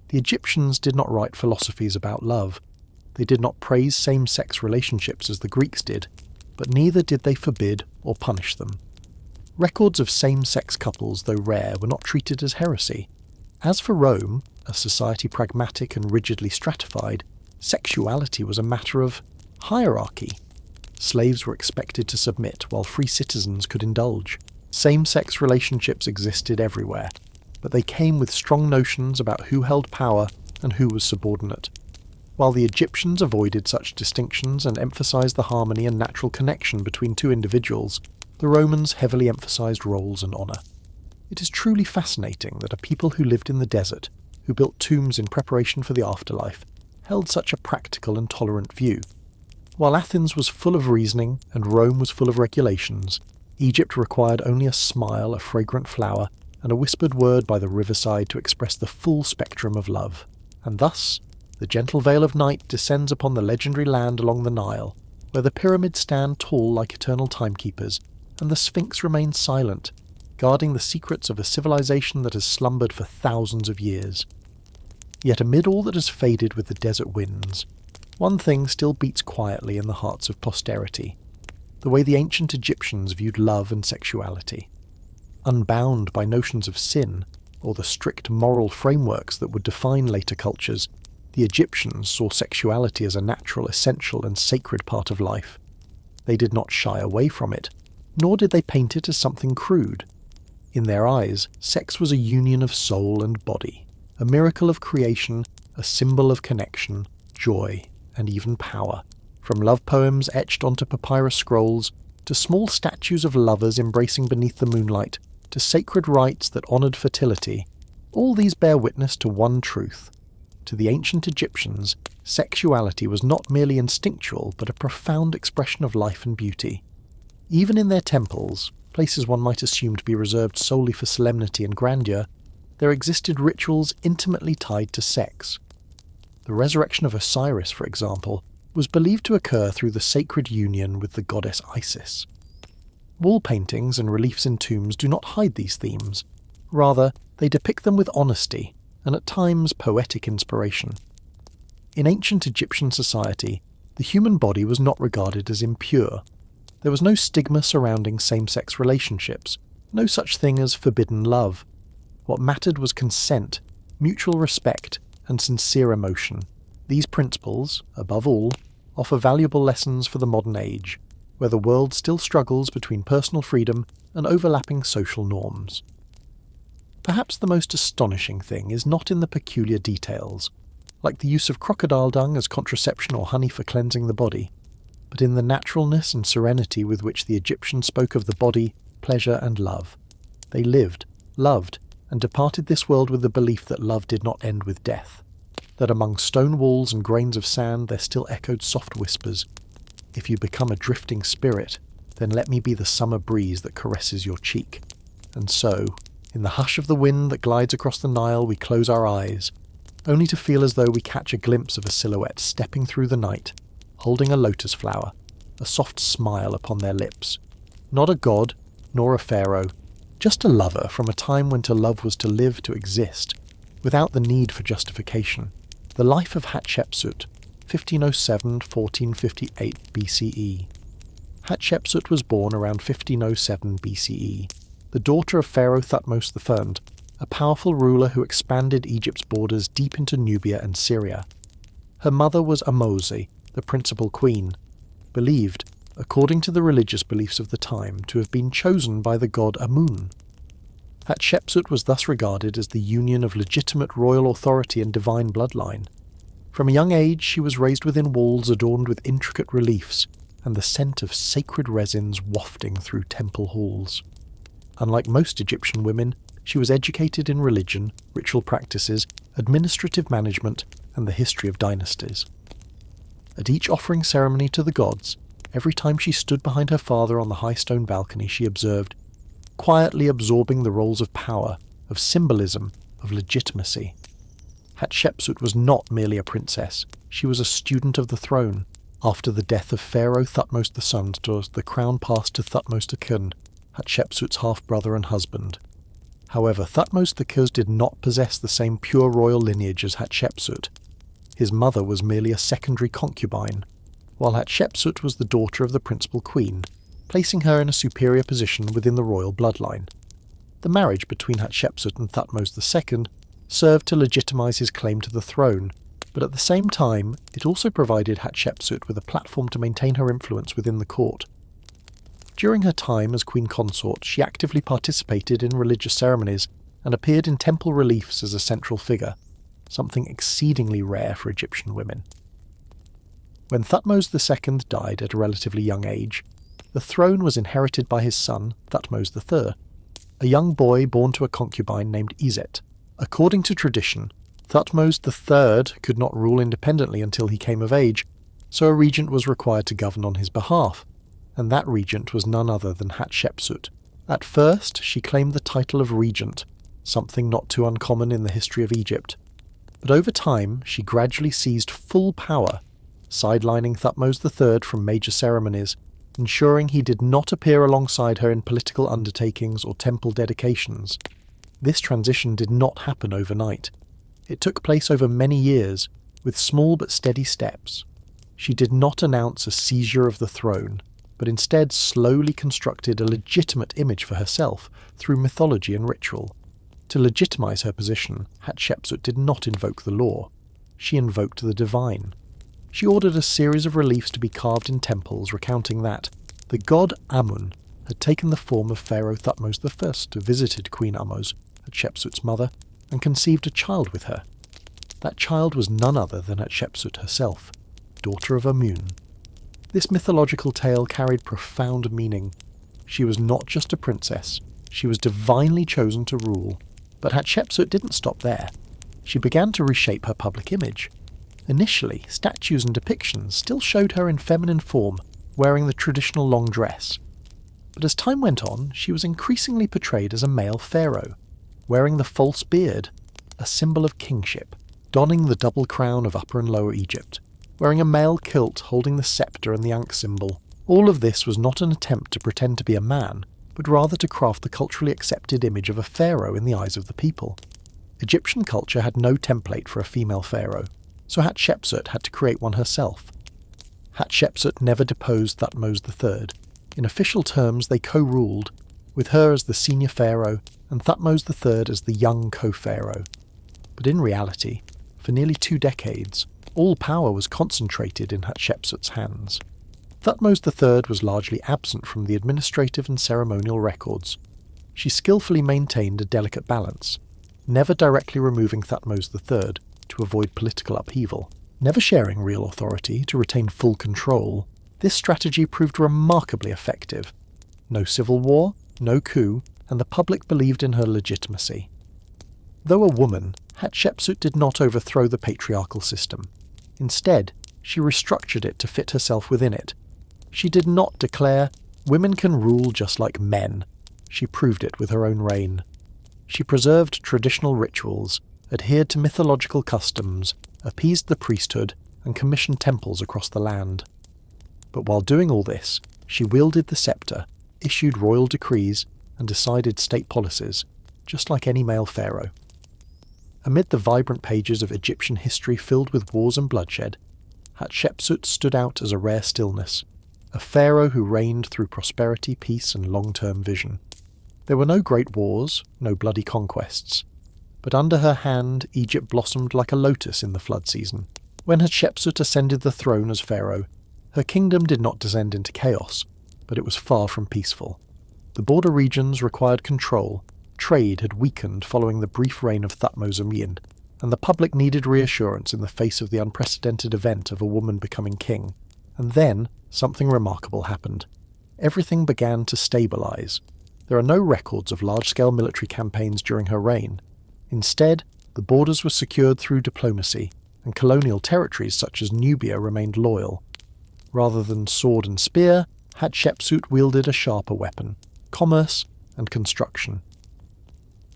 S1: The Egyptians did not write philosophies about love. They did not praise same-sex relationships as the Greeks did, but neither did they forbid or punish them. Records of same-sex couples, though rare, were not treated as heresy. As for Rome, a society pragmatic and rigidly stratified, sexuality was a matter of hierarchy. Slaves were expected to submit, while free citizens could indulge. Same-sex relationships existed everywhere, but they came with strong notions about who held power and who was subordinate. While the Egyptians avoided such distinctions and emphasized the harmony and natural connection between two individuals, the Romans heavily emphasized roles and honor. It is truly fascinating that a people who lived in the desert, who built tombs in preparation for the afterlife, held such a practical and tolerant view. While Athens was full of reasoning and Rome was full of regulations, Egypt required only a smile, a fragrant flower, and a whispered word by the riverside to express the full spectrum of love. And thus, The gentle veil of night descends upon the legendary land along the Nile, where the pyramids stand tall like eternal timekeepers, and the Sphinx remains silent, guarding the secrets of a civilization that has slumbered for thousands of years. Yet amid all that has faded with the desert winds, one thing still beats quietly in the hearts of posterity: the way the ancient Egyptians viewed love and sexuality. Unbound by notions of sin, or the strict moral frameworks that would define later cultures, the Egyptians saw sexuality as a natural, essential, and sacred part of life. They did not shy away from it, nor did they paint it as something crude. In their eyes, sex was a union of soul and body, a miracle of creation, a symbol of connection, joy, and even power. From love poems etched onto papyrus scrolls, to small statues of lovers embracing beneath the moonlight, to sacred rites that honoured fertility, all these bear witness to one truth. To the ancient Egyptians, sexuality was not merely instinctual, but a profound expression of life and beauty. Even in their temples, places one might assume to be reserved solely for solemnity and grandeur, there existed rituals intimately tied to sex. The resurrection of Osiris, for example, was believed to occur through the sacred union with the goddess Isis. Wall paintings and reliefs in tombs do not hide these themes. Rather, they depict them with honesty, and at times poetic inspiration. In ancient Egyptian society, the human body was not regarded as impure. There was no stigma surrounding same-sex relationships, no such thing as forbidden love. What mattered was consent, mutual respect, and sincere emotion. These principles, above all, offer valuable lessons for the modern age, where the world still struggles between personal freedom and overlapping social norms. Perhaps the most astonishing thing is not in the peculiar details, like the use of crocodile dung as contraception or honey for cleansing the body, but in the naturalness and serenity with which the Egyptians spoke of the body, pleasure, and love. They lived, loved, and departed this world with the belief that love did not end with death, that among stone walls and grains of sand there still echoed soft whispers. If you become a drifting spirit, then let me be the summer breeze that caresses your cheek. And so, in the hush of the wind that glides across the Nile, we close our eyes, only to feel as though we catch a glimpse of a silhouette stepping through the night, holding a lotus flower, a soft smile upon their lips. Not a god, nor a pharaoh, just a lover from a time when to love was to live, to exist, without the need for justification. The life of Hatshepsut, 1507-1458 BCE. Hatshepsut was born around 1507 BCE, the daughter of Pharaoh Thutmose I, a powerful ruler who expanded Egypt's borders deep into Nubia and Syria. Her mother was Amosi, the principal queen, believed, according to the religious beliefs of the time, to have been chosen by the god Amun. Hatshepsut was thus regarded as the union of legitimate royal authority and divine bloodline. From a young age she was raised within walls adorned with intricate reliefs, and the scent of sacred resins wafting through temple halls. Unlike most Egyptian women, she was educated in religion, ritual practices, administrative management, and the history of dynasties. At each offering ceremony to the gods, every time she stood behind her father on the high stone balcony, she observed, quietly absorbing the roles of power, of symbolism, of legitimacy. Hatshepsut was not merely a princess, she was a student of the throne. After the death of Pharaoh Thutmose I, the crown passed to Thutmose II, Hatshepsut's half-brother and husband. However, Thutmose II did not possess the same pure royal lineage as Hatshepsut. His mother was merely a secondary concubine, while Hatshepsut was the daughter of the principal queen, placing her in a superior position within the royal bloodline. The marriage between Hatshepsut and Thutmose II served to legitimize his claim to the throne, but at the same time it also provided Hatshepsut with a platform to maintain her influence within the court. During her time as queen consort, she actively participated in religious ceremonies and appeared in temple reliefs as a central figure, something exceedingly rare for Egyptian women. When Thutmose II died at a relatively young age, the throne was inherited by his son, Thutmose III, a young boy born to a concubine named Iset. According to tradition, Thutmose III could not rule independently until he came of age, so a regent was required to govern on his behalf, and that regent was none other than Hatshepsut. At first, she claimed the title of regent, something not too uncommon in the history of Egypt. But over time, she gradually seized full power, sidelining Thutmose III from major ceremonies, ensuring he did not appear alongside her in political undertakings or temple dedications. This transition did not happen overnight. It took place over many years, with small but steady steps. She did not announce a seizure of the throne, but instead slowly constructed a legitimate image for herself through mythology and ritual. To legitimize her position, Hatshepsut did not invoke the law. She invoked the divine. She ordered a series of reliefs to be carved in temples recounting that the god Amun had taken the form of Pharaoh Thutmose I, who visited Queen Ahmose, Hatshepsut's mother, and conceived a child with her. That child was none other than Hatshepsut herself, daughter of Amun. This mythological tale carried profound meaning. She was not just a princess, she was divinely chosen to rule. But Hatshepsut didn't stop there. She began to reshape her public image. Initially, statues and depictions still showed her in feminine form, wearing the traditional long dress. But as time went on, she was increasingly portrayed as a male pharaoh, wearing the false beard, a symbol of kingship, donning the double crown of Upper and Lower Egypt, wearing a male kilt holding the scepter and the Ankh symbol. All of this was not an attempt to pretend to be a man, but rather to craft the culturally accepted image of a pharaoh in the eyes of the people. Egyptian culture had no template for a female pharaoh, so Hatshepsut had to create one herself. Hatshepsut never deposed Thutmose III. In official terms, they co-ruled, with her as the senior pharaoh and Thutmose III as the young co-pharaoh. But in reality, for nearly 2 decades, all power was concentrated in Hatshepsut's hands. Thutmose III was largely absent from the administrative and ceremonial records. She skillfully maintained a delicate balance, never directly removing Thutmose III to avoid political upheaval, never sharing real authority to retain full control. This strategy proved remarkably effective. No civil war, no coup, and the public believed in her legitimacy. Though a woman, Hatshepsut did not overthrow the patriarchal system. Instead, she restructured it to fit herself within it. She did not declare, "Women can rule just like men." She proved it with her own reign. She preserved traditional rituals, adhered to mythological customs, appeased the priesthood, and commissioned temples across the land. But while doing all this, she wielded the scepter, issued royal decrees, and decided state policies, just like any male pharaoh. Amid the vibrant pages of Egyptian history filled with wars and bloodshed, Hatshepsut stood out as a rare stillness, a pharaoh who reigned through prosperity, peace, and long-term vision. There were no great wars, no bloody conquests, but under her hand Egypt blossomed like a lotus in the flood season. When Hatshepsut ascended the throne as pharaoh, her kingdom did not descend into chaos, but it was far from peaceful. The border regions required control, trade had weakened following the brief reign of Thutmose Amien, and the public needed reassurance in the face of the unprecedented event of a woman becoming king. And then, something remarkable happened. Everything began to stabilize. There are no records of large-scale military campaigns during her reign. Instead, the borders were secured through diplomacy, and colonial territories such as Nubia remained loyal. Rather than sword and spear, Hatshepsut wielded a sharper weapon: commerce and construction.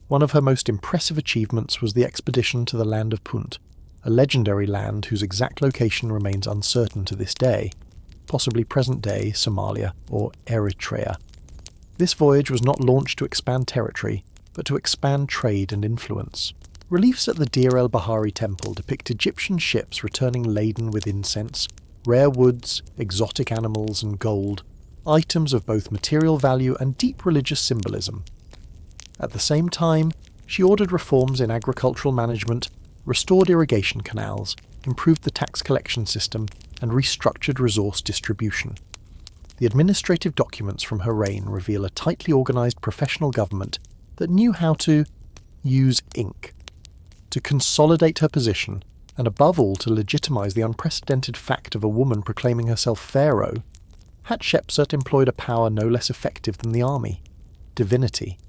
S1: One of her most impressive achievements was the expedition to the land of Punt, a legendary land whose exact location remains uncertain to this day, possibly present-day Somalia or Eritrea. This voyage was not launched to expand territory, but to expand trade and influence. Reliefs at the Deir el-Bahari temple depict Egyptian ships returning laden with incense, rare woods, exotic animals, and gold, items of both material value and deep religious symbolism. At the same time, she ordered reforms in agricultural management, restored irrigation canals, improved the tax collection system, and restructured resource distribution. The administrative documents from her reign reveal a tightly organized professional government that knew how to use ink, to consolidate her position, and above all to legitimize the unprecedented fact of a woman proclaiming herself pharaoh. Hatshepsut employed a power no less effective than the army: divinity.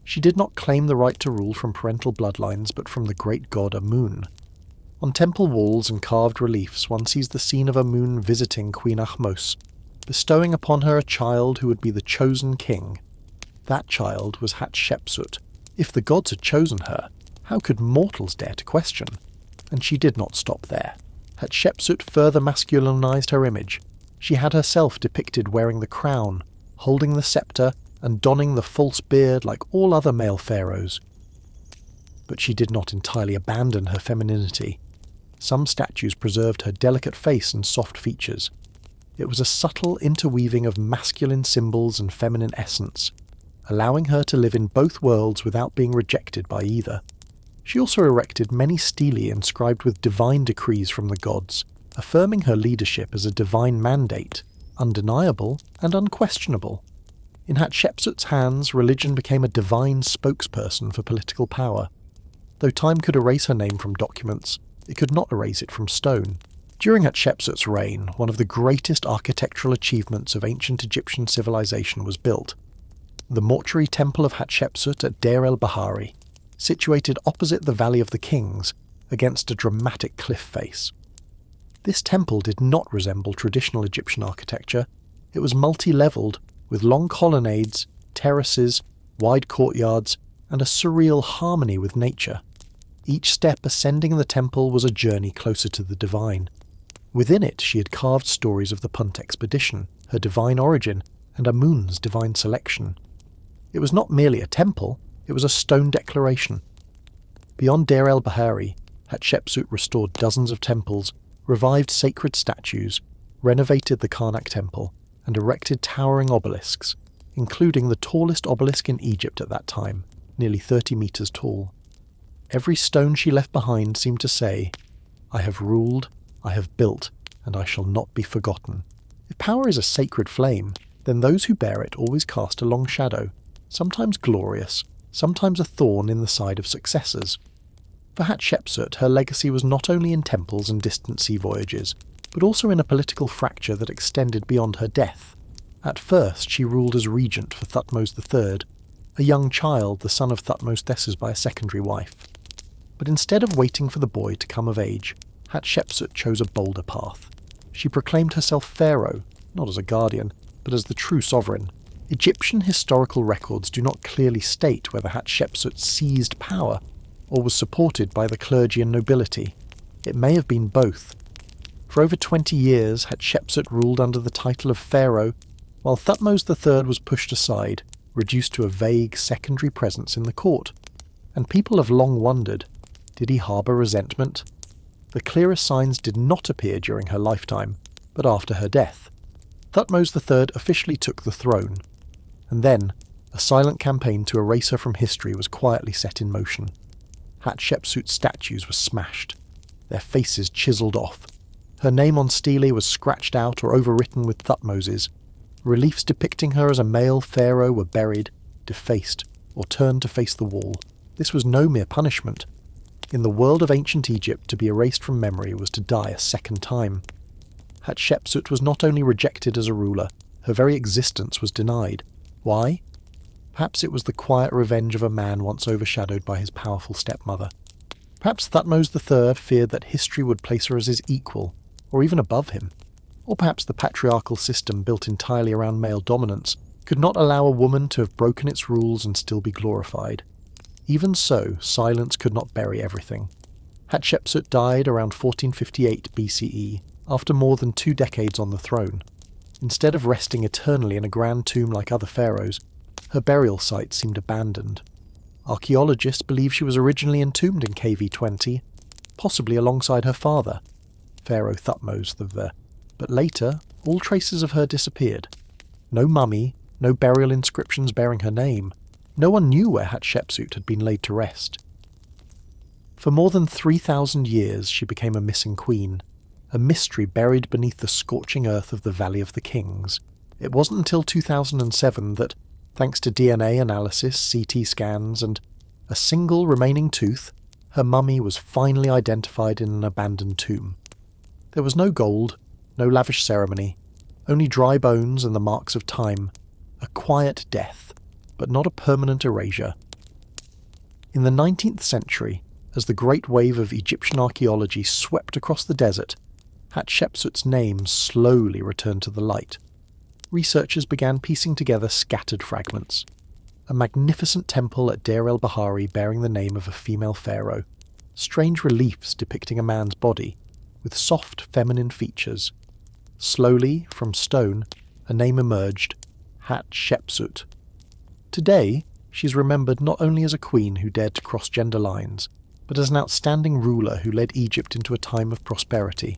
S1: She did not claim the right to rule from parental bloodlines, but from the great god Amun. On temple walls and carved reliefs one sees the scene of Amun visiting Queen Ahmose, bestowing upon her a child who would be the chosen king. That child was Hatshepsut. If the gods had chosen her, how could mortals dare to question? And she did not stop there. Hatshepsut further masculinized her image. She had herself depicted wearing the crown, holding the scepter, and donning the false beard like all other male pharaohs. But she did not entirely abandon her femininity. Some statues preserved her delicate face and soft features. It was a subtle interweaving of masculine symbols and feminine essence, allowing her to live in both worlds without being rejected by either. She also erected many stelae inscribed with divine decrees from the gods, affirming her leadership as a divine mandate, undeniable and unquestionable. In Hatshepsut's hands, religion became a divine spokesperson for political power. Though time could erase her name from documents, it could not erase it from stone. During Hatshepsut's reign, one of the greatest architectural achievements of ancient Egyptian civilization was built. The mortuary temple of Hatshepsut at Deir el-Bahari, situated opposite the Valley of the Kings, against a dramatic cliff face. This temple did not resemble traditional Egyptian architecture. It was multi-levelled, with long colonnades, terraces, wide courtyards, and a surreal harmony with nature. Each step ascending the temple was a journey closer to the divine. Within it she had carved stories of the Punt expedition, her divine origin, and Amun's divine selection. It was not merely a temple, it was a stone declaration. Beyond Deir el-Bahari, Hatshepsut restored dozens of temples, revived sacred statues, renovated the Karnak temple, and erected towering obelisks, including the tallest obelisk in Egypt at that time, nearly 30 meters tall. Every stone she left behind seemed to say, "I have ruled, I have built, and I shall not be forgotten." If power is a sacred flame, then those who bear it always cast a long shadow, sometimes glorious, sometimes a thorn in the side of successors. For Hatshepsut, her legacy was not only in temples and distant sea voyages, but also in a political fracture that extended beyond her death. At first she ruled as regent for Thutmose III, a young child, the son of Thutmose Theses by a secondary wife. But instead of waiting for the boy to come of age, Hatshepsut chose a bolder path. She proclaimed herself pharaoh, not as a guardian, but as the true sovereign. Egyptian historical records do not clearly state whether Hatshepsut seized power or was supported by the clergy and nobility. It may have been both. For over 20 years, Hatshepsut ruled under the title of pharaoh, while Thutmose III was pushed aside, reduced to a vague secondary presence in the court. And people have long wondered, did he harbour resentment? The clearest signs did not appear during her lifetime, but after her death. Thutmose III officially took the throne, and then a silent campaign to erase her from history was quietly set in motion. Hatshepsut's statues were smashed, their faces chiselled off. Her name on stelae was scratched out or overwritten with Thutmose's. Reliefs depicting her as a male pharaoh were buried, defaced, or turned to face the wall. This was no mere punishment. In the world of ancient Egypt, to be erased from memory was to die a second time. Hatshepsut was not only rejected as a ruler, her very existence was denied. Why? Perhaps it was the quiet revenge of a man once overshadowed by his powerful stepmother. Perhaps Thutmose III feared that history would place her as his equal, or even above him. Or perhaps the patriarchal system built entirely around male dominance could not allow a woman to have broken its rules and still be glorified. Even so, silence could not bury everything. Hatshepsut died around 1458 BCE, after more than 2 decades on the throne. Instead of resting eternally in a grand tomb like other pharaohs, her burial site seemed abandoned. Archaeologists believe she was originally entombed in KV20, possibly alongside her father, Pharaoh Thutmose III, but later all traces of her disappeared. No mummy, no burial inscriptions bearing her name. No one knew where Hatshepsut had been laid to rest. For more than 3,000 years she became a missing queen, a mystery buried beneath the scorching earth of the Valley of the Kings. It wasn't until 2007 that, thanks to DNA analysis, CT scans, and a single remaining tooth, her mummy was finally identified in an abandoned tomb. There was no gold, no lavish ceremony, only dry bones and the marks of time, a quiet death, but not a permanent erasure. In the 19th century, as the great wave of Egyptian archaeology swept across the desert, Hatshepsut's name slowly returned to the light. Researchers began piecing together scattered fragments. A magnificent temple at Deir el-Bahari bearing the name of a female pharaoh. strange reliefs depicting a man's body, with soft feminine features. Slowly, from stone, a name emerged, Hatshepsut. Today, she's remembered not only as a queen who dared to cross gender lines, but as an outstanding ruler who led Egypt into a time of prosperity.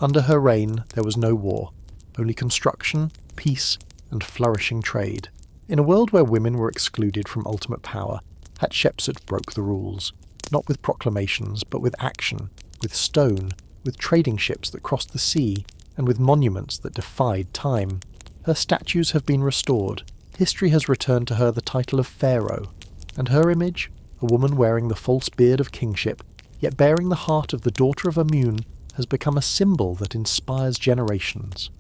S1: Under her reign, there was no war, only construction, peace, and flourishing trade. In a world where women were excluded from ultimate power, Hatshepsut broke the rules, not with proclamations, but with action, with stone, with trading ships that crossed the sea, and with monuments that defied time. Her statues have been restored. History has returned to her the title of Pharaoh, and her image, a woman wearing the false beard of kingship, yet bearing the heart of the daughter of Amun, has become a symbol that inspires generations.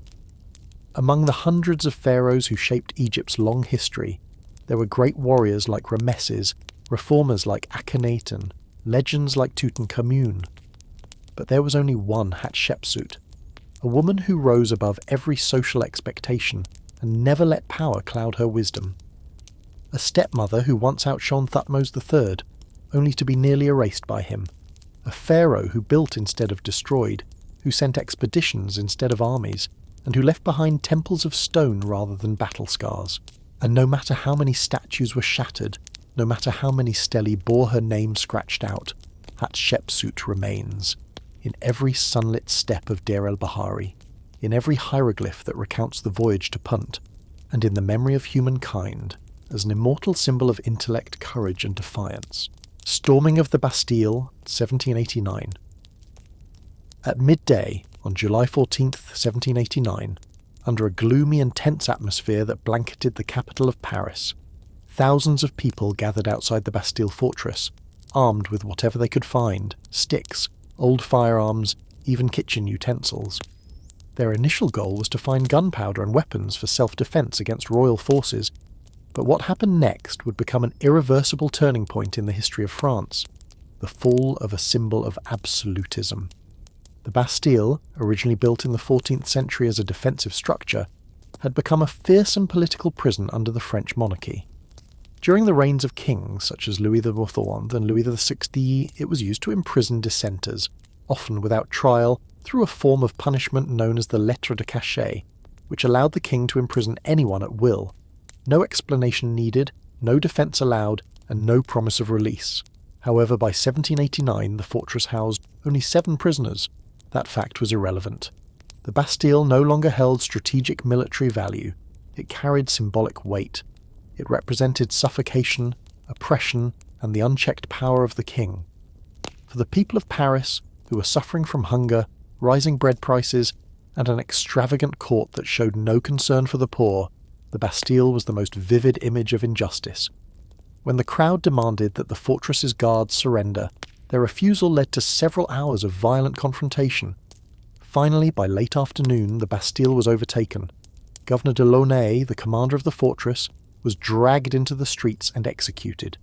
S1: Among the hundreds of pharaohs who shaped Egypt's long history, there were great warriors like Rameses, reformers like Akhenaten, legends like Tutankhamun. But there was only one Hatshepsut, a woman who rose above every social expectation and never let power cloud her wisdom. A stepmother who once outshone Thutmose III, only to be nearly erased by him. A pharaoh who built instead of destroyed, who sent expeditions instead of armies, and who left behind temples of stone rather than battle scars. And no matter how many statues were shattered, no matter how many stelae bore her name scratched out, Hatshepsut remains, in every sunlit step of Deir el-Bahari, in every hieroglyph that recounts the voyage to Punt, and in the memory of humankind, as an immortal symbol of intellect, courage, and defiance. Storming of the Bastille, 1789. At midday, on July 14th, 1789, under a gloomy and tense atmosphere that blanketed the capital of Paris, thousands of people gathered outside the Bastille fortress, armed with whatever they could find, sticks, old firearms, even kitchen utensils. Their initial goal was to find gunpowder and weapons for self-defence against royal forces, but what happened next would become an irreversible turning point in the history of France, the fall of a symbol of absolutism. The Bastille, originally built in the 14th century as a defensive structure, had become a fearsome political prison under the French monarchy. During the reigns of kings such as Louis XIV and Louis XVI, it was used to imprison dissenters, often without trial, through a form of punishment known as the lettre de cachet, which allowed the king to imprison anyone at will. No explanation needed, no defence allowed, and no promise of release. However, by 1789 the fortress housed only 7 prisoners. That fact was irrelevant. The Bastille no longer held strategic military value. It carried symbolic weight. It represented suffocation, oppression, and the unchecked power of the king. For the people of Paris, who were suffering from hunger, rising bread prices, and an extravagant court that showed no concern for the poor, the Bastille was the most vivid image of injustice. When the crowd demanded that the fortress's guards surrender, their refusal led to several hours of violent confrontation. Finally, by late afternoon, the Bastille was overtaken. Governor de Launay, the commander of the fortress, was dragged into the streets and executed.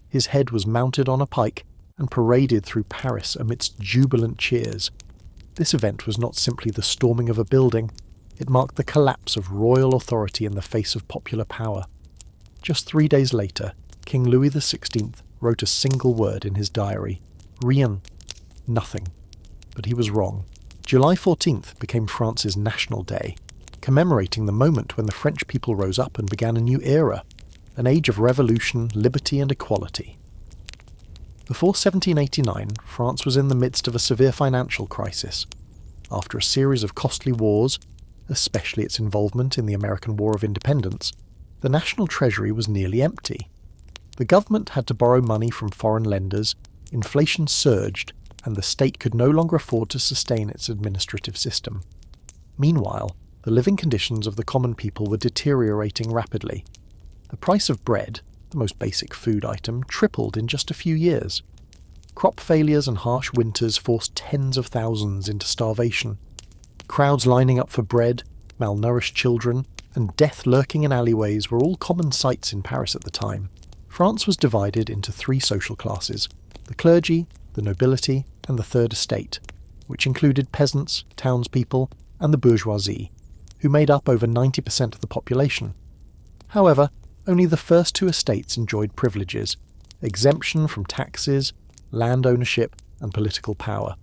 S1: His head was mounted on a pike and paraded through Paris amidst jubilant cheers. This event was not simply the storming of a building, it marked the collapse of royal authority in the face of popular power. Just 3 days later, King Louis XVI wrote a single word in his diary: rien, nothing. But he was wrong. July 14th became France's National Day, commemorating the moment when the French people rose up and began a new era, an age of revolution, liberty and equality. Before 1789, France was in the midst of a severe financial crisis. After a series of costly wars, especially its involvement in the American War of Independence, the national treasury was nearly empty. The government had to borrow money from foreign lenders, inflation surged, and the state could no longer afford to sustain its administrative system. Meanwhile, the living conditions of the common people were deteriorating rapidly. The price of bread, the most basic food item, tripled in just a few years. Crop failures and harsh winters forced tens of thousands into starvation. Crowds lining up for bread, malnourished children, and death lurking in alleyways were all common sights in Paris at the time. France was divided into 3 social classes: the clergy, the nobility, and the third estate, which included peasants, townspeople, and the bourgeoisie, who made up over 90% of the population. However, only the first 2 estates enjoyed privileges: exemption from taxes, land ownership, and political power.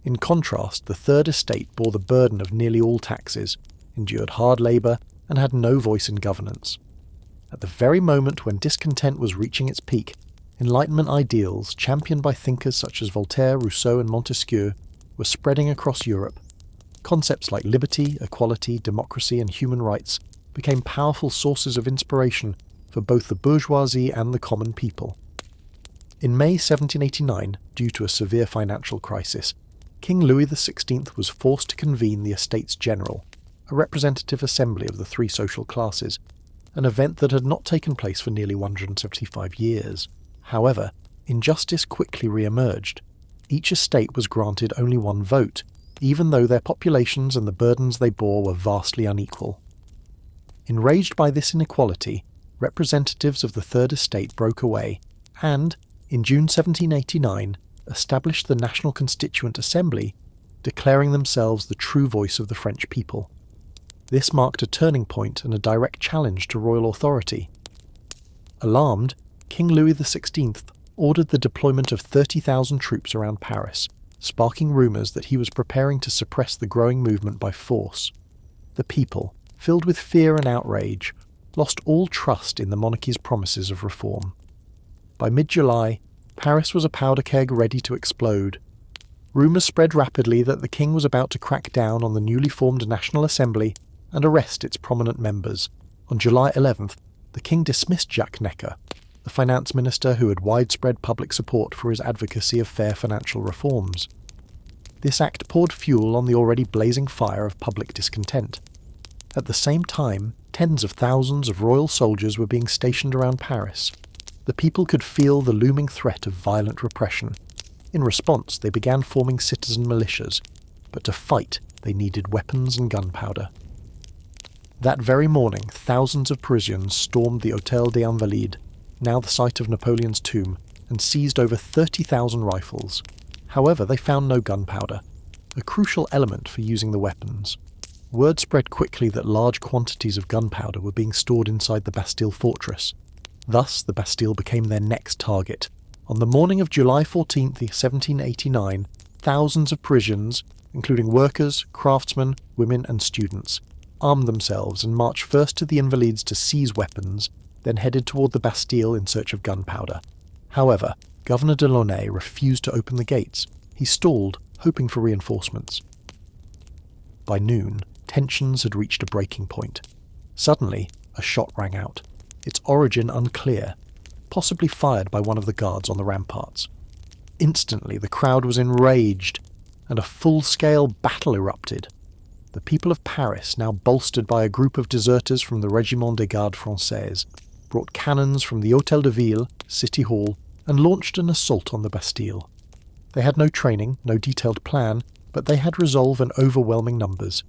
S1: In contrast, the Third Estate bore the burden of nearly all taxes, endured hard labour, and had no voice in governance. At the very moment when discontent was reaching its peak, Enlightenment ideals, championed by thinkers such as Voltaire, Rousseau, and Montesquieu, were spreading across Europe. Concepts like liberty, equality, democracy, and human rights became powerful sources of inspiration for both the bourgeoisie and the common people. In May 1789, due to a severe financial crisis, King Louis XVI was forced to convene the Estates General, a representative assembly of the three social classes, an event that had not taken place for nearly 175 years. However, injustice quickly re-emerged. Each estate was granted only one vote, even though their populations and the burdens they bore were vastly unequal. Enraged by this inequality, representatives of the Third Estate broke away and, in June 1789, established the National Constituent Assembly, declaring themselves the true voice of the French people. This marked a turning point and a direct challenge to royal authority. Alarmed, King Louis XVI ordered the deployment of 30,000 troops around Paris, sparking rumours that he was preparing to suppress the growing movement by force. The people, filled with fear and outrage, lost all trust in the monarchy's promises of reform. By mid-July, Paris was a powder keg ready to explode. Rumours spread rapidly that the king was about to crack down on the newly formed National Assembly and arrest its prominent members. On July 11th, the king dismissed Jacques Necker, the finance minister who had widespread public support for his advocacy of fair financial reforms. This act poured fuel on the already blazing fire of public discontent. At the same time, tens of thousands of royal soldiers were being stationed around Paris. The people could feel the looming threat of violent repression. In response, they began forming citizen militias, but to fight they needed weapons and gunpowder. That very morning, thousands of Parisians stormed the Hôtel des Invalides, now the site of Napoleon's tomb, and seized over 30,000 rifles. However, they found no gunpowder, a crucial element for using the weapons. Word spread quickly that large quantities of gunpowder were being stored inside the Bastille fortress. Thus, the Bastille became their next target. On the morning of July 14, 1789, thousands of Parisians, including workers, craftsmen, women and students, armed themselves and marched first to the Invalides to seize weapons, then headed toward the Bastille in search of gunpowder. However, Governor de Launay refused to open the gates. He stalled, hoping for reinforcements. By noon, tensions had reached a breaking point. Suddenly, a shot rang out, its origin unclear, possibly fired by one of the guards on the ramparts. Instantly, the crowd was enraged, and a full-scale battle erupted. The people of Paris, now bolstered by a group of deserters from the Régiment des Gardes Françaises, brought cannons from the Hôtel de Ville, City Hall, and launched an assault on the Bastille. They had no training, no detailed plan, but they had resolve and overwhelming numbers.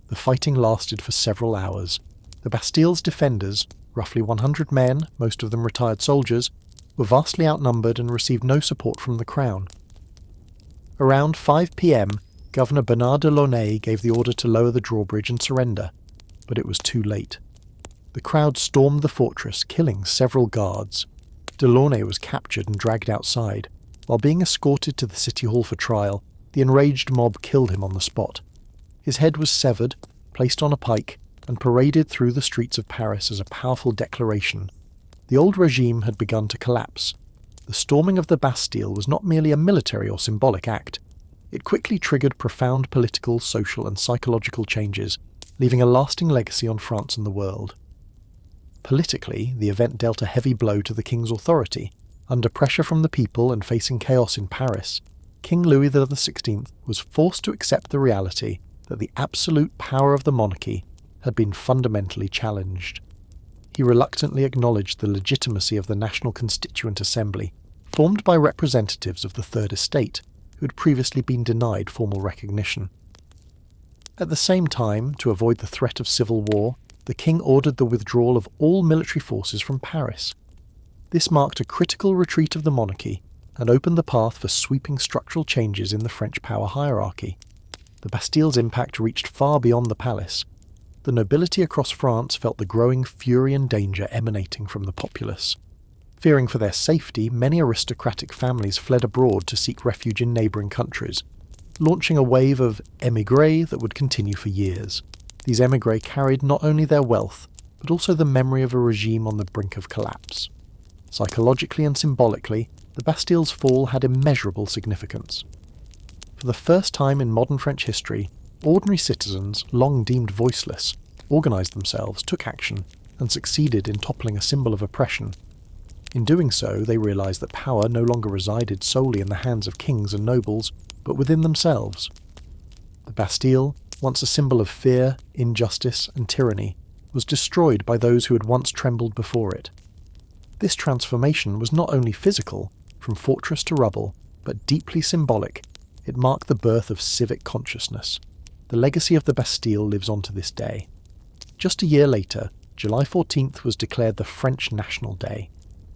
S1: The fighting lasted for several hours. The Bastille's defenders, roughly 100 men, most of them retired soldiers, were vastly outnumbered and received no support from the crown. Around 5 p.m, Governor Bernard de Launay gave the order to lower the drawbridge and surrender, but it was too late. The crowd stormed the fortress, killing several guards. De Launay was captured and dragged outside. While being escorted to the city hall for trial, the enraged mob killed him on the spot. His head was severed, placed on a pike, and paraded through the streets of Paris as a powerful declaration. The old regime had begun to collapse. The storming of the Bastille was not merely a military or symbolic act. It quickly triggered profound political, social, and psychological changes, leaving a lasting legacy on France and the world. Politically, the event dealt a heavy blow to the king's authority. Under pressure from the people and facing chaos in Paris, King Louis XVI was forced to accept the reality that the absolute power of the monarchy had been fundamentally challenged. He reluctantly acknowledged the legitimacy of the National Constituent Assembly, formed by representatives of the Third Estate, who had previously been denied formal recognition. At the same time, to avoid the threat of civil war, the king ordered the withdrawal of all military forces from Paris. This marked a critical retreat of the monarchy and opened the path for sweeping structural changes in the French power hierarchy. The Bastille's impact reached far beyond the palace. The nobility across France felt the growing fury and danger emanating from the populace. Fearing for their safety, many aristocratic families fled abroad to seek refuge in neighbouring countries, launching a wave of émigrés that would continue for years. These émigrés carried not only their wealth, but also the memory of a regime on the brink of collapse. Psychologically and symbolically, the Bastille's fall had immeasurable significance. For the first time in modern French history, ordinary citizens, long deemed voiceless, organised themselves, took action, and succeeded in toppling a symbol of oppression. In doing so, they realised that power no longer resided solely in the hands of kings and nobles, but within themselves. The Bastille, once a symbol of fear, injustice, and tyranny, was destroyed by those who had once trembled before it. This transformation was not only physical, from fortress to rubble, but deeply symbolic. It marked the birth of civic consciousness. The legacy of the Bastille lives on to this day. Just a year later, July 14th was declared the French National Day,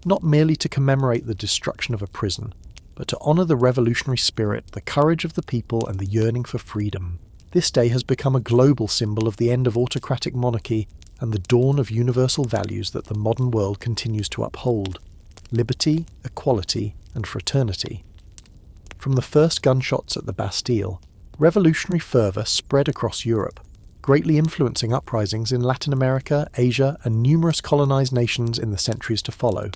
S1: not merely to commemorate the destruction of a prison, but to honour the revolutionary spirit, the courage of the people, and the yearning for freedom. This day has become a global symbol of the end of autocratic monarchy and the dawn of universal values that the modern world continues to uphold: liberty, equality, and fraternity. From the first gunshots at the Bastille, revolutionary fervour spread across Europe, greatly influencing uprisings in Latin America, Asia, and numerous colonised nations in the centuries to follow.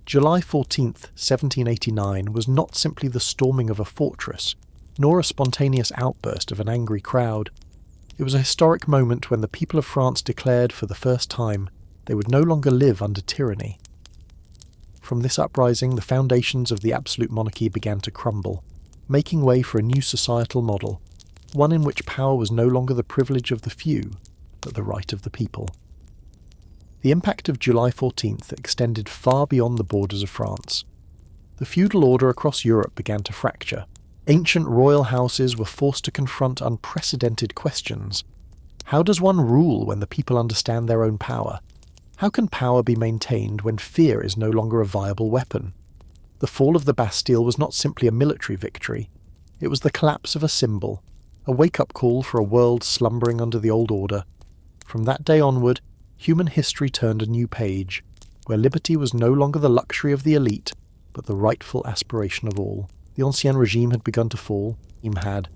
S1: July 14th, 1789 was not simply the storming of a fortress, nor a spontaneous outburst of an angry crowd. It was a historic moment when the people of France declared for the first time they would no longer live under tyranny. From this uprising, the foundations of the absolute monarchy began to crumble, making way for a new societal model, one in which power was no longer the privilege of the few, but the right of the people. The impact of July 14th extended far beyond the borders of France. The feudal order across Europe began to fracture. Ancient royal houses were forced to confront unprecedented questions. How does one rule when the people understand their own power? How can power be maintained when fear is no longer a viable weapon? The fall of the Bastille was not simply a military victory. It was the collapse of a symbol, a wake-up call for a world slumbering under the old order. From that day onward, human history turned a new page, where liberty was no longer the luxury of the elite, but the rightful aspiration of all. The Ancien Regime had begun to fall. Had